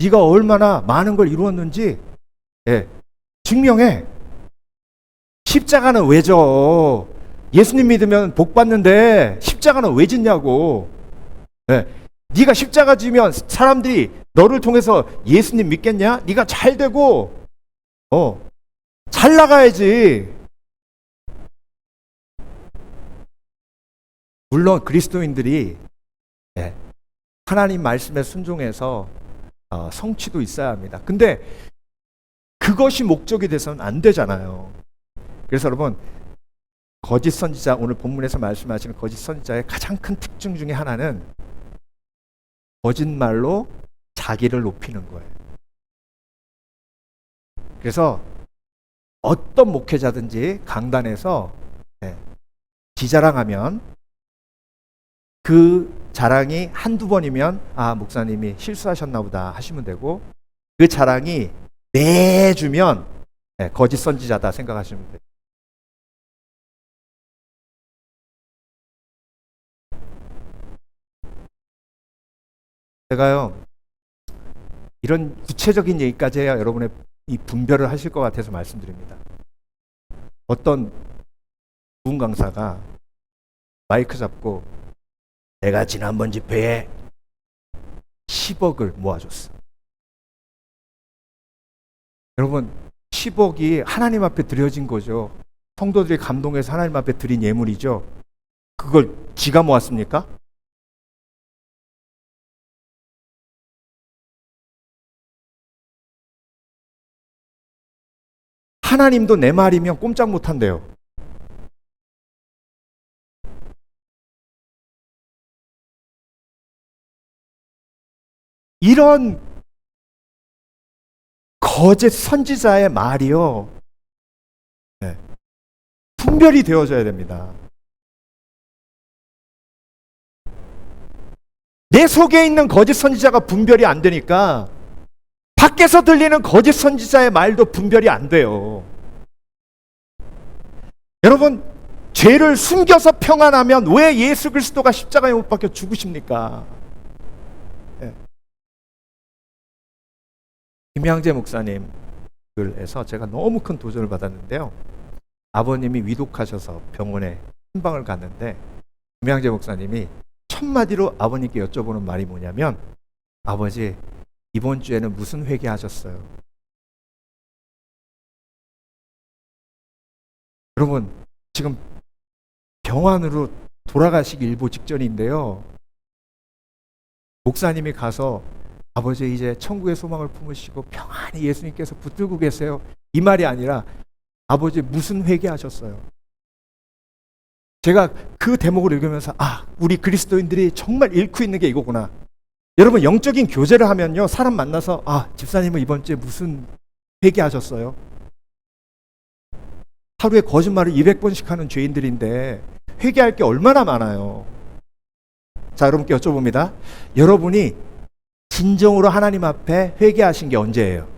네가 얼마나 많은 걸 이루었는지, 증명해. 십자가는 왜 져? 예수님 믿으면 복 받는데 십자가는 왜 짓냐고. 네가 십자가 지면 사람들이 너를 통해서 예수님 믿겠냐? 네가 잘 되고 잘 나가야지. 물론 그리스도인들이 하나님 말씀에 순종해서 성취도 있어야 합니다. 근데 그것이 목적이 돼서는 안 되잖아요. 그래서 여러분, 거짓 선지자, 오늘 본문에서 말씀하시는 거짓 선지자의 가장 큰 특징 중에 하나는 거짓말로 자기를 높이는 거예요. 그래서 어떤 목회자든지 강단에서 지자랑하면 그 자랑이 한두 번이면 목사님이 실수하셨나 보다 하시면 되고, 그 자랑이 매주면 거짓 선지자다 생각하시면 돼요. 제가요, 이런 구체적인 얘기까지 해야 여러분의 이 분별을 하실 것 같아서 말씀드립니다. 어떤 부흥 강사가 마이크 잡고 내가 지난번 집회에 10억을 모아줬어. 여러분, 10억이 하나님 앞에 드려진 거죠. 성도들이 감동해서 하나님 앞에 드린 예물이죠. 그걸 지가 모았습니까? 하나님도 내 말이면 꼼짝 못한대요. 이런 거짓 선지자의 말이요, 분별이 되어져야 됩니다. 내 속에 있는 거짓 선지자가 분별이 안 되니까 밖에서 들리는 거짓 선지자의 말도 분별이 안 돼요. 여러분, 죄를 숨겨서 평안하면 왜 예수 그리스도가 십자가에 못 박혀 죽으십니까? 김양재 목사님들에서 제가 너무 큰 도전을 받았는데요. 아버님이 위독하셔서 병원에 신방을 갔는데 김양재 목사님이 첫 마디로 아버님께 여쭤보는 말이 뭐냐면, 아버지, 이번 주에는 무슨 회개하셨어요? 여러분, 지금 병원으로 돌아가시기 일보 직전인데요. 목사님이 가서 아버지 이제 천국의 소망을 품으시고 평안히 예수님께서 붙들고 계세요, 이 말이 아니라 아버지 무슨 회개하셨어요? 제가 그 대목을 읽으면서 우리 그리스도인들이 정말 잃고 있는 게 이거구나. 여러분, 영적인 교제를 하면요, 사람 만나서 집사님은 이번 주에 무슨 회개하셨어요? 하루에 거짓말을 200번씩 하는 죄인들인데 회개할 게 얼마나 많아요. 자, 여러분께 여쭤봅니다. 여러분이 진정으로 하나님 앞에 회개하신 게 언제예요?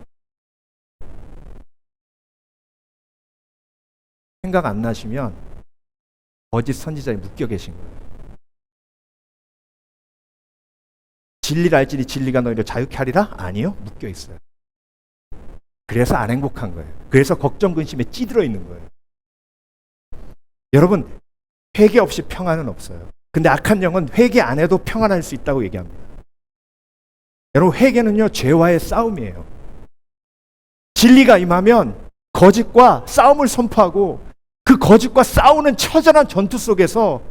생각 안 나시면 거짓 선지자에 묶여 계신 거예요. 진리를 알지니 진리가 너희를 자유케 하리라? 아니요, 묶여 있어요. 그래서 안 행복한 거예요. 그래서 걱정 근심에 찌들어 있는 거예요. 여러분, 회개 없이 평안은 없어요. 근데 악한 영은 회개 안 해도 평안할 수 있다고 얘기합니다. 여러분, 회개는요, 죄와의 싸움이에요. 진리가 임하면 거짓과 싸움을 선포하고 그 거짓과 싸우는 처절한 전투 속에서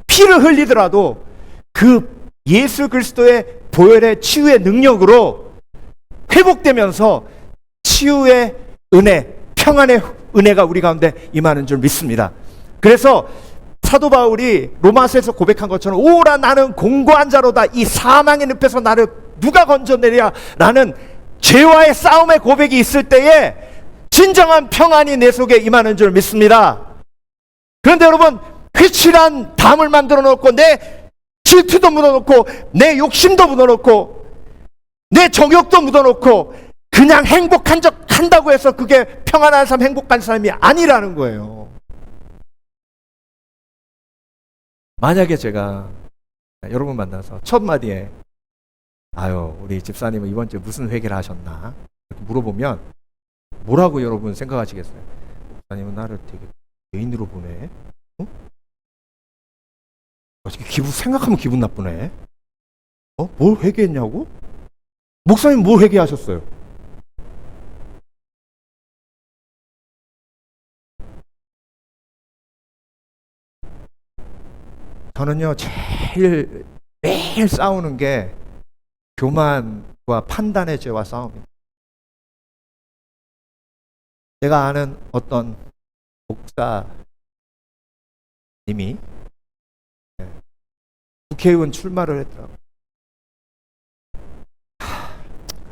피를 흘리더라도 그 예수 그리스도의 보혈의 치유의 능력으로 회복되면서 치유의 은혜, 평안의 은혜가 우리 가운데 임하는 줄 믿습니다. 그래서 사도 바울이 로마서에서 고백한 것처럼 오라 나는 공고한 자로다, 이 사망의 늪에서 나를 누가 건져내랴 라는 죄와의 싸움의 고백이 있을 때에 진정한 평안이 내 속에 임하는 줄 믿습니다. 그런데 여러분, 회칠한 담을 만들어 놓고 내 질투도 묻어놓고 내 욕심도 묻어놓고 내 정욕도 묻어놓고 그냥 행복한 척 한다고 해서 그게 평안한 삶, 행복한 삶이 아니라는 거예요. 만약에 제가 여러분 만나서 첫 마디에 우리 집사님은 이번 주에 무슨 회개를 하셨나 이렇게 물어보면 뭐라고 여러분 생각하시겠어요? 집사님은 나를 되게 죄인으로 보네. 어떻게 생각하면 기분 나쁘네. 뭘 회개했냐고? 목사님 뭘 회개하셨어요? 저는요, 제일 매일 싸우는 게 교만과 판단의 죄와 싸움입니다. 제가 아는 어떤 목사님이 국회의원 출마를 했더라고요.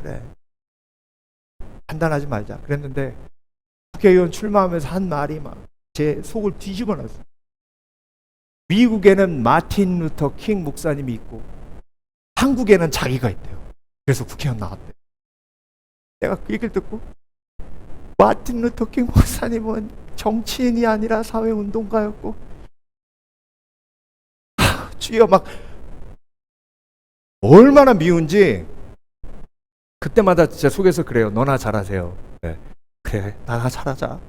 그래, 판단하지 말자 그랬는데 국회의원 출마하면서 한 말이 막 제 속을 뒤집어 놨어요. 미국에는 마틴 루터 킹 목사님이 있고 한국에는 자기가 있대요. 그래서 국회의원 나왔대요. 내가 그 얘기를 듣고, 마틴 루터 킹 목사님은 정치인이 아니라 사회운동가였고, 주여, 막 얼마나 미운지 그때마다 진짜 속에서 그래요. 너나 잘하세요. 네. 그래, 나나 잘하자.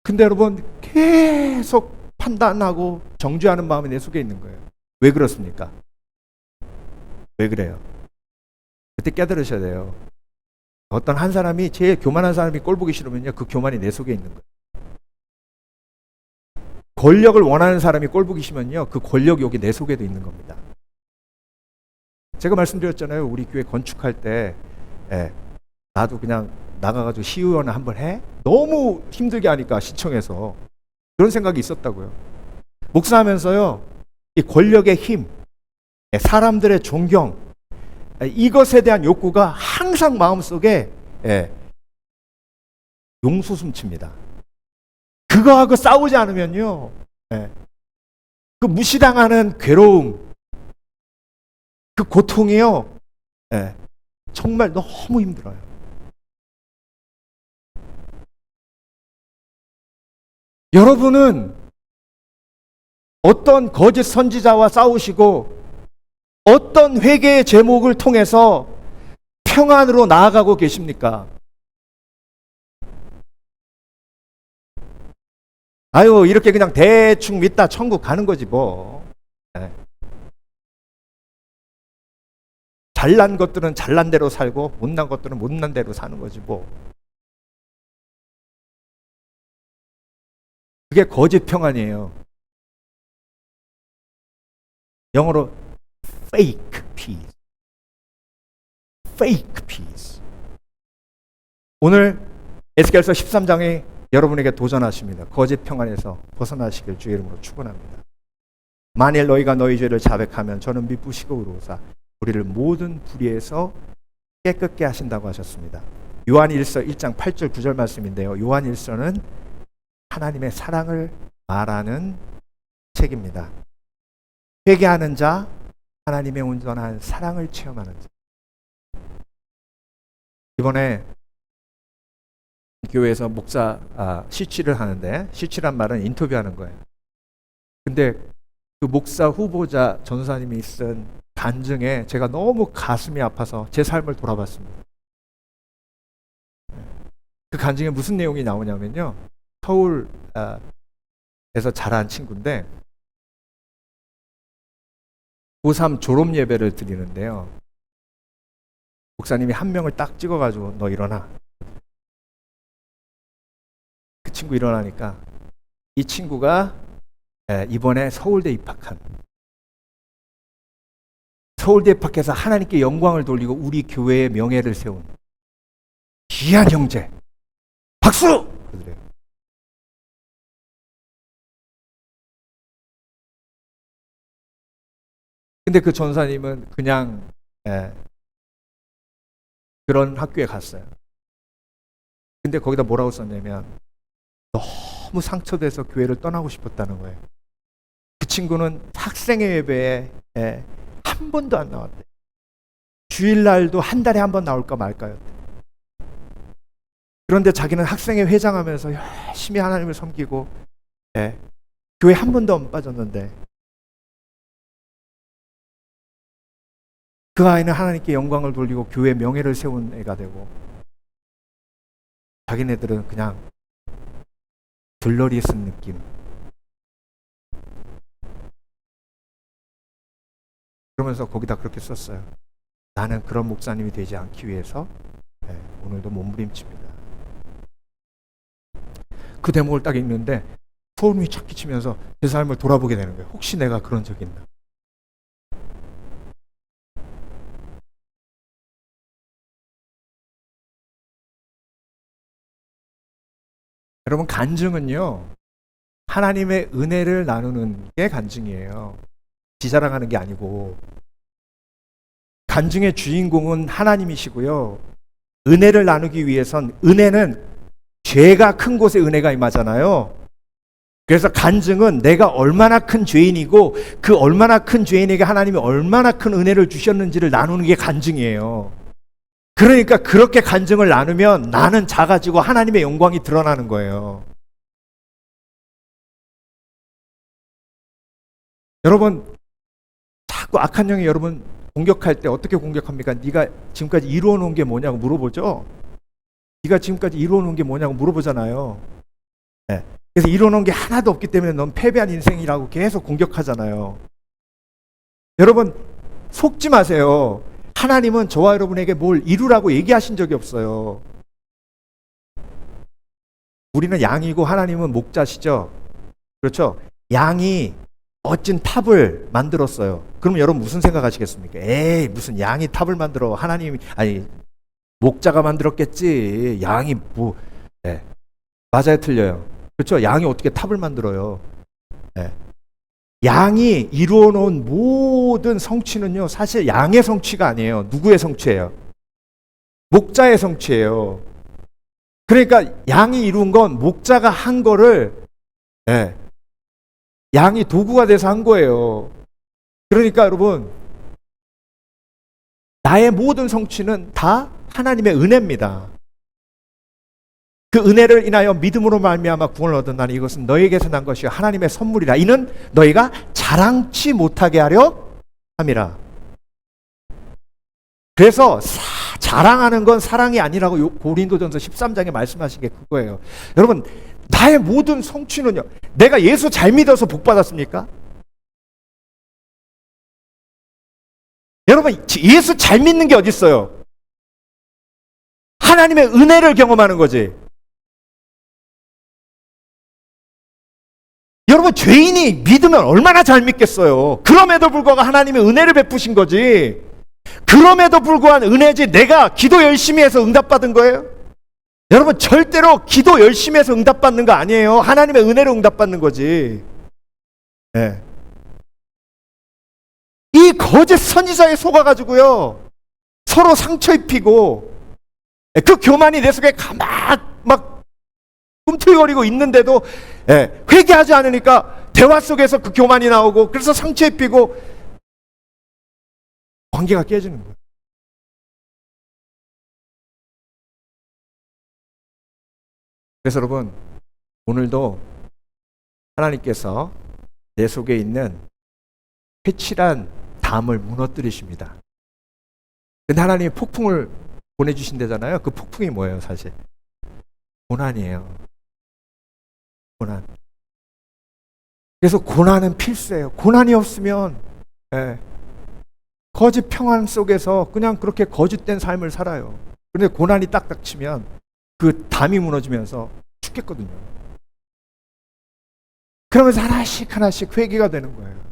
근데 여러분, 계속 판단하고 정죄하는 마음이 내 속에 있는 거예요. 왜 그렇습니까? 왜 그래요? 그때 깨달으셔야 돼요. 어떤 한 사람이, 제일 교만한 사람이 꼴 보기 싫으면요, 그 교만이 내 속에 있는 거예요. 권력을 원하는 사람이 꼴 보기 싫으면요, 그 권력이 여기 내 속에도 있는 겁니다. 제가 말씀드렸잖아요. 우리 교회 건축할 때 나도 그냥 나가가지고 시의원을 한번 해? 너무 힘들게 하니까 시청에서 그런 생각이 있었다고요. 목사하면서요, 이 권력의 힘, 사람들의 존경, 이것에 대한 욕구가 항상 마음속에 용솟음칩니다. 그거하고 싸우지 않으면요, 그 무시당하는 괴로움, 그 고통이요, 정말 너무 힘들어요. 여러분은 어떤 거짓 선지자와 싸우시고 어떤 회개의 제목을 통해서 평안으로 나아가고 계십니까? 아유, 이렇게 그냥 대충 믿다 천국 가는 거지 뭐. 잘난 것들은 잘난 대로 살고 못난 것들은 못난 대로 사는 거지 뭐. 그게 거짓 평안이에요. 영어로 fake peace. fake peace. 오늘 에스겔서 13장이 여러분에게 도전하십니다. 거짓 평안에서 벗어나시길 주의 이름으로 축원합니다. 만일 너희가 너희 죄를 자백하면 저는 미쁘시고 의로우사 우리를 모든 불의에서 깨끗게 하신다고 하셨습니다. 요한일서 1장 8절 9절 말씀인데요. 요한일서는 하나님의 사랑을 말하는 책입니다. 회개하는 자, 하나님의 온전한 사랑을 체험하는 자. 이번에 교회에서 목사 시치를 하는데, 시치란 말은 인터뷰하는 거예요. 근데 그 목사 후보자 전사님이 쓴 간증에 제가 너무 가슴이 아파서 제 삶을 돌아봤습니다. 그 간증에 무슨 내용이 나오냐면요, 서울에서 자란 친구인데 고3 졸업 예배를 드리는데요, 목사님이 한 명을 딱 찍어가지고 너 일어나. 그 친구 일어나니까 이 친구가 이번에 서울대 입학한, 서울대 입학해서 하나님께 영광을 돌리고 우리 교회의 명예를 세운 귀한 형제, 박수! 그러더래요. 근데 그 전사님은 그냥 그런 학교에 갔어요. 근데 거기다 뭐라고 썼냐면 너무 상처돼서 교회를 떠나고 싶었다는 거예요. 그 친구는 학생회 예배에 한 번도 안 나왔대. 주일날도 한 달에 한 번 나올까 말까요. 그런데 자기는 학생회 회장하면서 열심히 하나님을 섬기고 교회 한 번도 안 빠졌는데, 그 아이는 하나님께 영광을 돌리고 교회 명예를 세운 애가 되고, 자기네들은 그냥 들러리에 쓴 느낌. 그러면서 거기다 그렇게 썼어요. 나는 그런 목사님이 되지 않기 위해서 오늘도 몸부림칩니다. 그 대목을 딱 읽는데 소름이 착 끼치면서 제 삶을 돌아보게 되는 거예요. 혹시 내가 그런 적이 있나? 여러분, 간증은요, 하나님의 은혜를 나누는 게 간증이에요. 지자랑하는 게 아니고. 간증의 주인공은 하나님이시고요. 은혜를 나누기 위해선, 은혜는 죄가 큰 곳에 은혜가 임하잖아요. 그래서 간증은 내가 얼마나 큰 죄인이고 그 얼마나 큰 죄인에게 하나님이 얼마나 큰 은혜를 주셨는지를 나누는 게 간증이에요. 그러니까 그렇게 간증을 나누면 나는 작아지고 하나님의 영광이 드러나는 거예요. 여러분, 자꾸 악한 영이 여러분 공격할 때 어떻게 공격합니까? 네가 지금까지 이루어 놓은 게 뭐냐고 물어보죠. 네가 지금까지 이루어 놓은 게 뭐냐고 물어보잖아요. 네. 그래서 이루어 놓은 게 하나도 없기 때문에 넌 패배한 인생이라고 계속 공격하잖아요. 여러분, 속지 마세요. 하나님은 저와 여러분에게 뭘 이루라고 얘기하신 적이 없어요. 우리는 양이고 하나님은 목자시죠. 그렇죠? 양이 멋진 탑을 만들었어요. 그럼 여러분 무슨 생각하시겠습니까? 에이, 무슨 양이 탑을 만들어. 하나님이, 아니, 목자가 만들었겠지. 양이 뭐. 네. 맞아요, 틀려요? 그렇죠? 양이 어떻게 탑을 만들어요? 네. 양이 이루어 놓은 모든 성취는요, 사실 양의 성취가 아니에요. 누구의 성취예요? 목자의 성취예요. 그러니까 양이 이룬 건 목자가 한 거를, 네, 양이 도구가 돼서 한 거예요. 그러니까 여러분, 나의 모든 성취는 다 하나님의 은혜입니다. 그 은혜를 인하여 믿음으로 말미암아 구원을 얻었나니 이것은 너희에게서 난 것이요 하나님의 선물이라. 이는 너희가 자랑치 못하게 하려 함이라. 그래서 자랑하는 건 사랑이 아니라고 고린도전서 13장에 말씀하신 게 그거예요. 여러분, 나의 모든 성취는요, 내가 예수 잘 믿어서 복 받았습니까? 여러분, 예수 잘 믿는 게 어디 있어요? 하나님의 은혜를 경험하는 거지. 여러분, 죄인이 믿으면 얼마나 잘 믿겠어요. 그럼에도 불구하고 하나님의 은혜를 베푸신 거지. 그럼에도 불구한 은혜지 내가 기도 열심히 해서 응답받은 거예요? 여러분, 절대로 기도 열심히 해서 응답받는 거 아니에요. 하나님의 은혜로 응답받는 거지. 네. 이 거짓 선지자에 속아가지고요, 서로 상처 입히고, 그 교만이 내 속에 가만 막 꿈틀거리고 있는데도 회개하지 않으니까 대화 속에서 그 교만이 나오고, 그래서 상처 입히고 관계가 깨지는 거예요. 그래서 여러분, 오늘도 하나님께서 내 속에 있는 회칠한 담을 무너뜨리십니다. 근데 하나님이 폭풍을 보내주신다잖아요. 그 폭풍이 뭐예요? 사실 고난이에요. 고난. 그래서 고난은 필수예요. 고난이 없으면 거짓 평안 속에서 그냥 그렇게 거짓된 삶을 살아요. 그런데 고난이 딱 닥치면 그 담이 무너지면서 죽겠거든요. 그러면서 하나씩 하나씩 회개가 되는 거예요.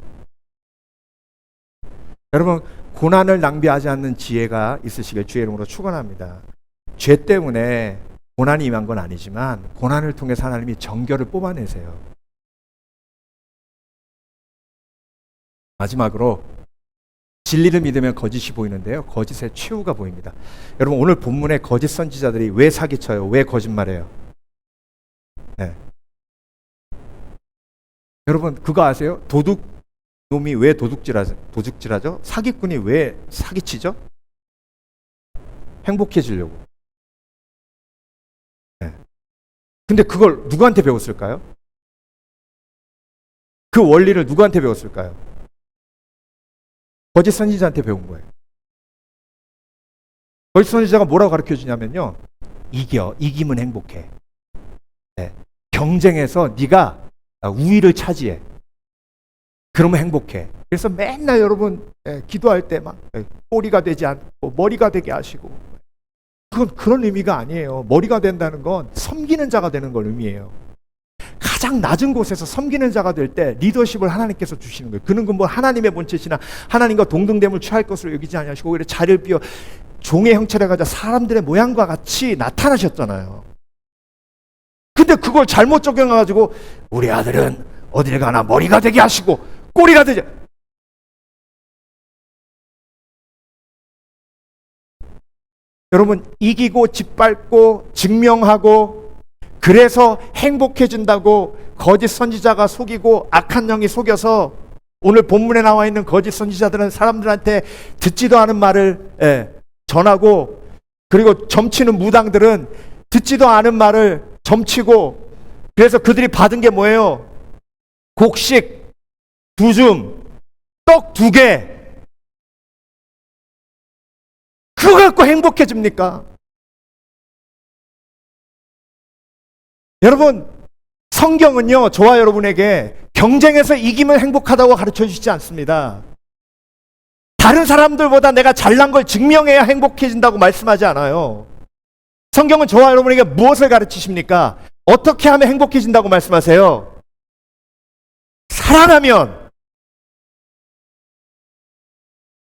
여러분, 고난을 낭비하지 않는 지혜가 있으시길 주의 이름으로 축원합니다. 죄 때문에 고난이 임한 건 아니지만 고난을 통해서 하나님이 정결을 뽑아내세요. 마지막으로 진리를 믿으면 거짓이 보이는데요, 거짓의 최후가 보입니다. 여러분, 오늘 본문의 거짓 선지자들이 왜 사기쳐요? 왜 거짓말해요? 네. 여러분, 그거 아세요? 도둑놈이 왜 도둑질하죠? 사기꾼이 왜 사기치죠? 행복해지려고. 네. 근데 그걸 누구한테 배웠을까요? 그 원리를 누구한테 배웠을까요? 거짓 선지자한테 배운 거예요. 거짓 선지자가 뭐라고 가르쳐 주냐면요, 이기면 행복해. 네. 경쟁에서 네가 우위를 차지해. 그러면 행복해. 그래서 맨날 여러분 기도할 때 막 꼬리가 되지 않고 머리가 되게 하시고, 그건 그런 의미가 아니에요. 머리가 된다는 건 섬기는 자가 되는 걸 의미해요. 가장 낮은 곳에서 섬기는 자가 될 때 리더십을 하나님께서 주시는 거예요. 그는 뭐 하나님의 본체시나 하나님과 동등됨을 취할 것으로 여기지 아니하시고 오히려 자리를 비워 종의 형체를 가져 사람들의 모양과 같이 나타나셨잖아요. 근데 그걸 잘못 적용해가지고 우리 아들은 어딜 가나 머리가 되게 하시고 꼬리가 되지. 여러분, 이기고 짓밟고 증명하고 그래서 행복해진다고 거짓 선지자가 속이고 악한 영이 속여서 오늘 본문에 나와 있는 거짓 선지자들은 사람들한테 듣지도 않은 말을 전하고, 그리고 점치는 무당들은 듣지도 않은 말을 점치고, 그래서 그들이 받은 게 뭐예요? 곡식 2줌, 떡 2개. 그거 갖고 행복해집니까? 여러분, 성경은요, 저와 여러분에게 경쟁에서 이기면 행복하다고 가르쳐 주시지 않습니다. 다른 사람들보다 내가 잘난 걸 증명해야 행복해진다고 말씀하지 않아요. 성경은 저와 여러분에게 무엇을 가르치십니까? 어떻게 하면 행복해진다고 말씀하세요? 사랑하면.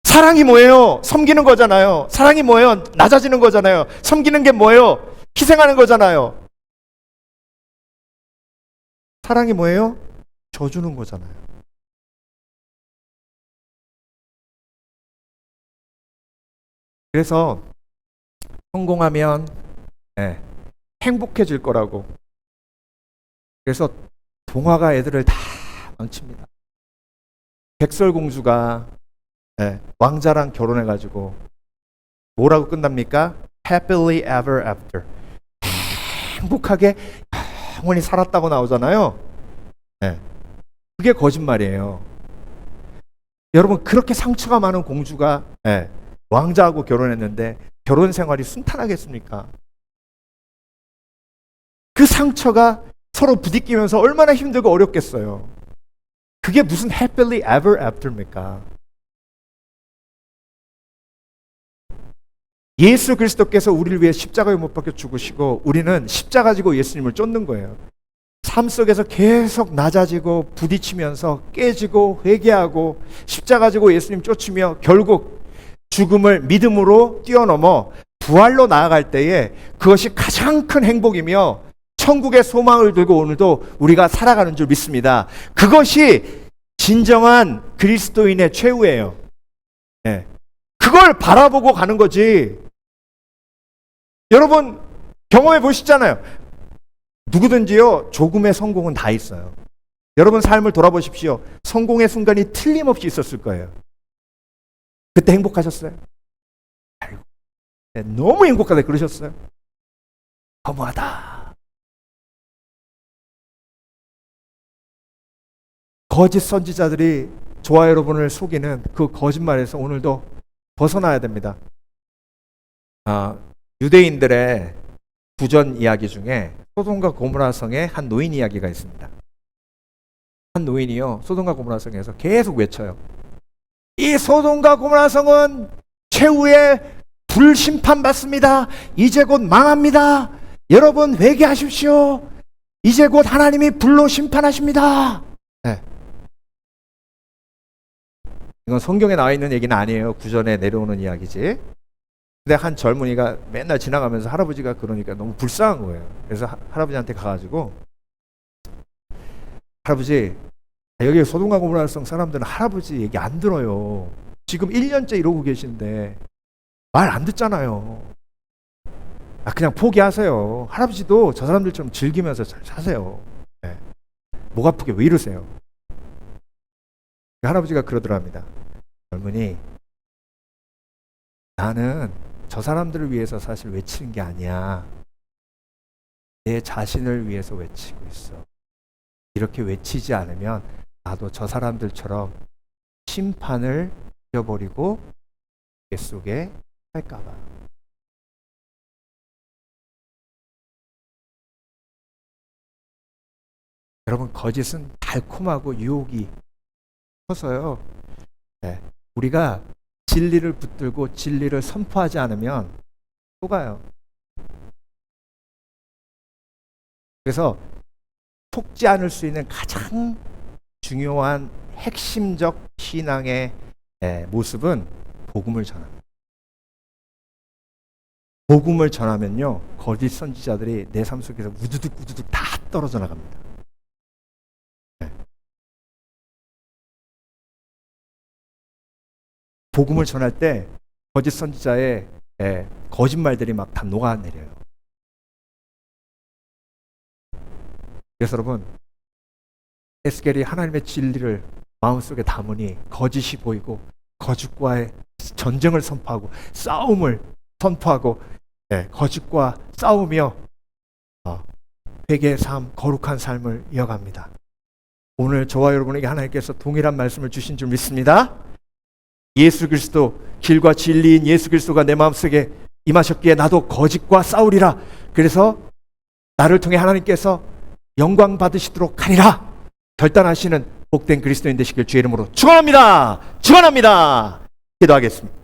사랑이 뭐예요? 섬기는 거잖아요. 사랑이 뭐예요? 낮아지는 거잖아요. 섬기는 게 뭐예요? 희생하는 거잖아요. 사랑이 뭐예요? 져주는 거잖아요. 그래서 성공하면 행복해질 거라고. 그래서 동화가 애들을 다 망칩니다. 백설공주가 왕자랑 결혼해가지고 뭐라고 끝납니까? Happily ever after. 행복하게 영원히 살았다고 나오잖아요. 그게 거짓말이에요. 여러분, 그렇게 상처가 많은 공주가 왕자하고 결혼했는데 결혼 생활이 순탄하겠습니까? 그 상처가 서로 부딪히면서 얼마나 힘들고 어렵겠어요. 그게 무슨 happily ever after입니까? 예수 그리스도께서 우리를 위해 십자가에 못 박혀 죽으시고 우리는 십자가 지고 예수님을 쫓는 거예요. 삶 속에서 계속 낮아지고 부딪히면서 깨지고 회개하고 십자가 지고 예수님 쫓으며 결국 죽음을 믿음으로 뛰어넘어 부활로 나아갈 때에 그것이 가장 큰 행복이며 천국의 소망을 들고 오늘도 우리가 살아가는 줄 믿습니다. 그것이 진정한 그리스도인의 최후예요. 그걸 바라보고 가는 거지. 여러분 경험해 보시잖아요. 누구든지요, 조금의 성공은 다 있어요. 여러분 삶을 돌아보십시오. 성공의 순간이 틀림없이 있었을 거예요. 그때 행복하셨어요? 아이고, 너무 행복하다 그러셨어요? 허무하다. 거짓 선지자들이 저와 여러분을 속이는 그 거짓말에서 오늘도 벗어나야 됩니다. 유대인들의 구전 이야기 중에 소돔과 고모라 성의 한 노인 이야기가 있습니다. 한 노인이요, 소돔과 고모라 성에서 계속 외쳐요. 이 소돔과 고모라 성은 최후의 불심판 받습니다. 이제 곧 망합니다. 여러분 회개하십시오. 이제 곧 하나님이 불로 심판하십니다. 이건 성경에 나와 있는 얘기는 아니에요. 구전에 내려오는 이야기지. 근데 한 젊은이가 맨날 지나가면서 할아버지가 그러니까 너무 불쌍한 거예요. 그래서 할아버지한테 가가지고, 할아버지, 여기 소돔과 고모라 성 사람들은 할아버지 얘기 안 들어요. 지금 1년째 이러고 계신데 말 안 듣잖아요. 그냥 포기하세요. 할아버지도 저 사람들처럼 즐기면서 잘 사세요. 목 아프게 왜 이러세요? 할아버지가 그러더랍니다. 젊은이, 나는 저 사람들을 위해서 사실 외치는 게 아니야. 내 자신을 위해서 외치고 있어. 이렇게 외치지 않으면 나도 저 사람들처럼 심판을 잊어버리고 속에 할까봐. 여러분, 거짓은 달콤하고 유혹이 커서요, 우리가 진리를 붙들고 진리를 선포하지 않으면 속아요. 그래서 속지 않을 수 있는 가장 중요한 핵심적 신앙의 모습은 복음을 전합니다. 복음을 전하면요, 거짓 선지자들이 내 삶 속에서 우두둑 다 떨어져 나갑니다. 복음을 전할 때 거짓 선지자의 거짓말들이 막 다 녹아내려요. 그래서 여러분, 에스겔이 하나님의 진리를 마음속에 담으니 거짓이 보이고 거짓과의 전쟁을 선포하고 싸움을 선포하고 거짓과 싸우며 회개의 삶, 거룩한 삶을 이어갑니다. 오늘 저와 여러분에게 하나님께서 동일한 말씀을 주신 줄 믿습니다. 예수 그리스도, 길과 진리인 예수 그리스도가 내 마음속에 임하셨기에 나도 거짓과 싸우리라. 그래서 나를 통해 하나님께서 영광 받으시도록 하리라 결단하시는 복된 그리스도인 되시길 주의 이름으로 축원합니다. 축원합니다. 기도하겠습니다.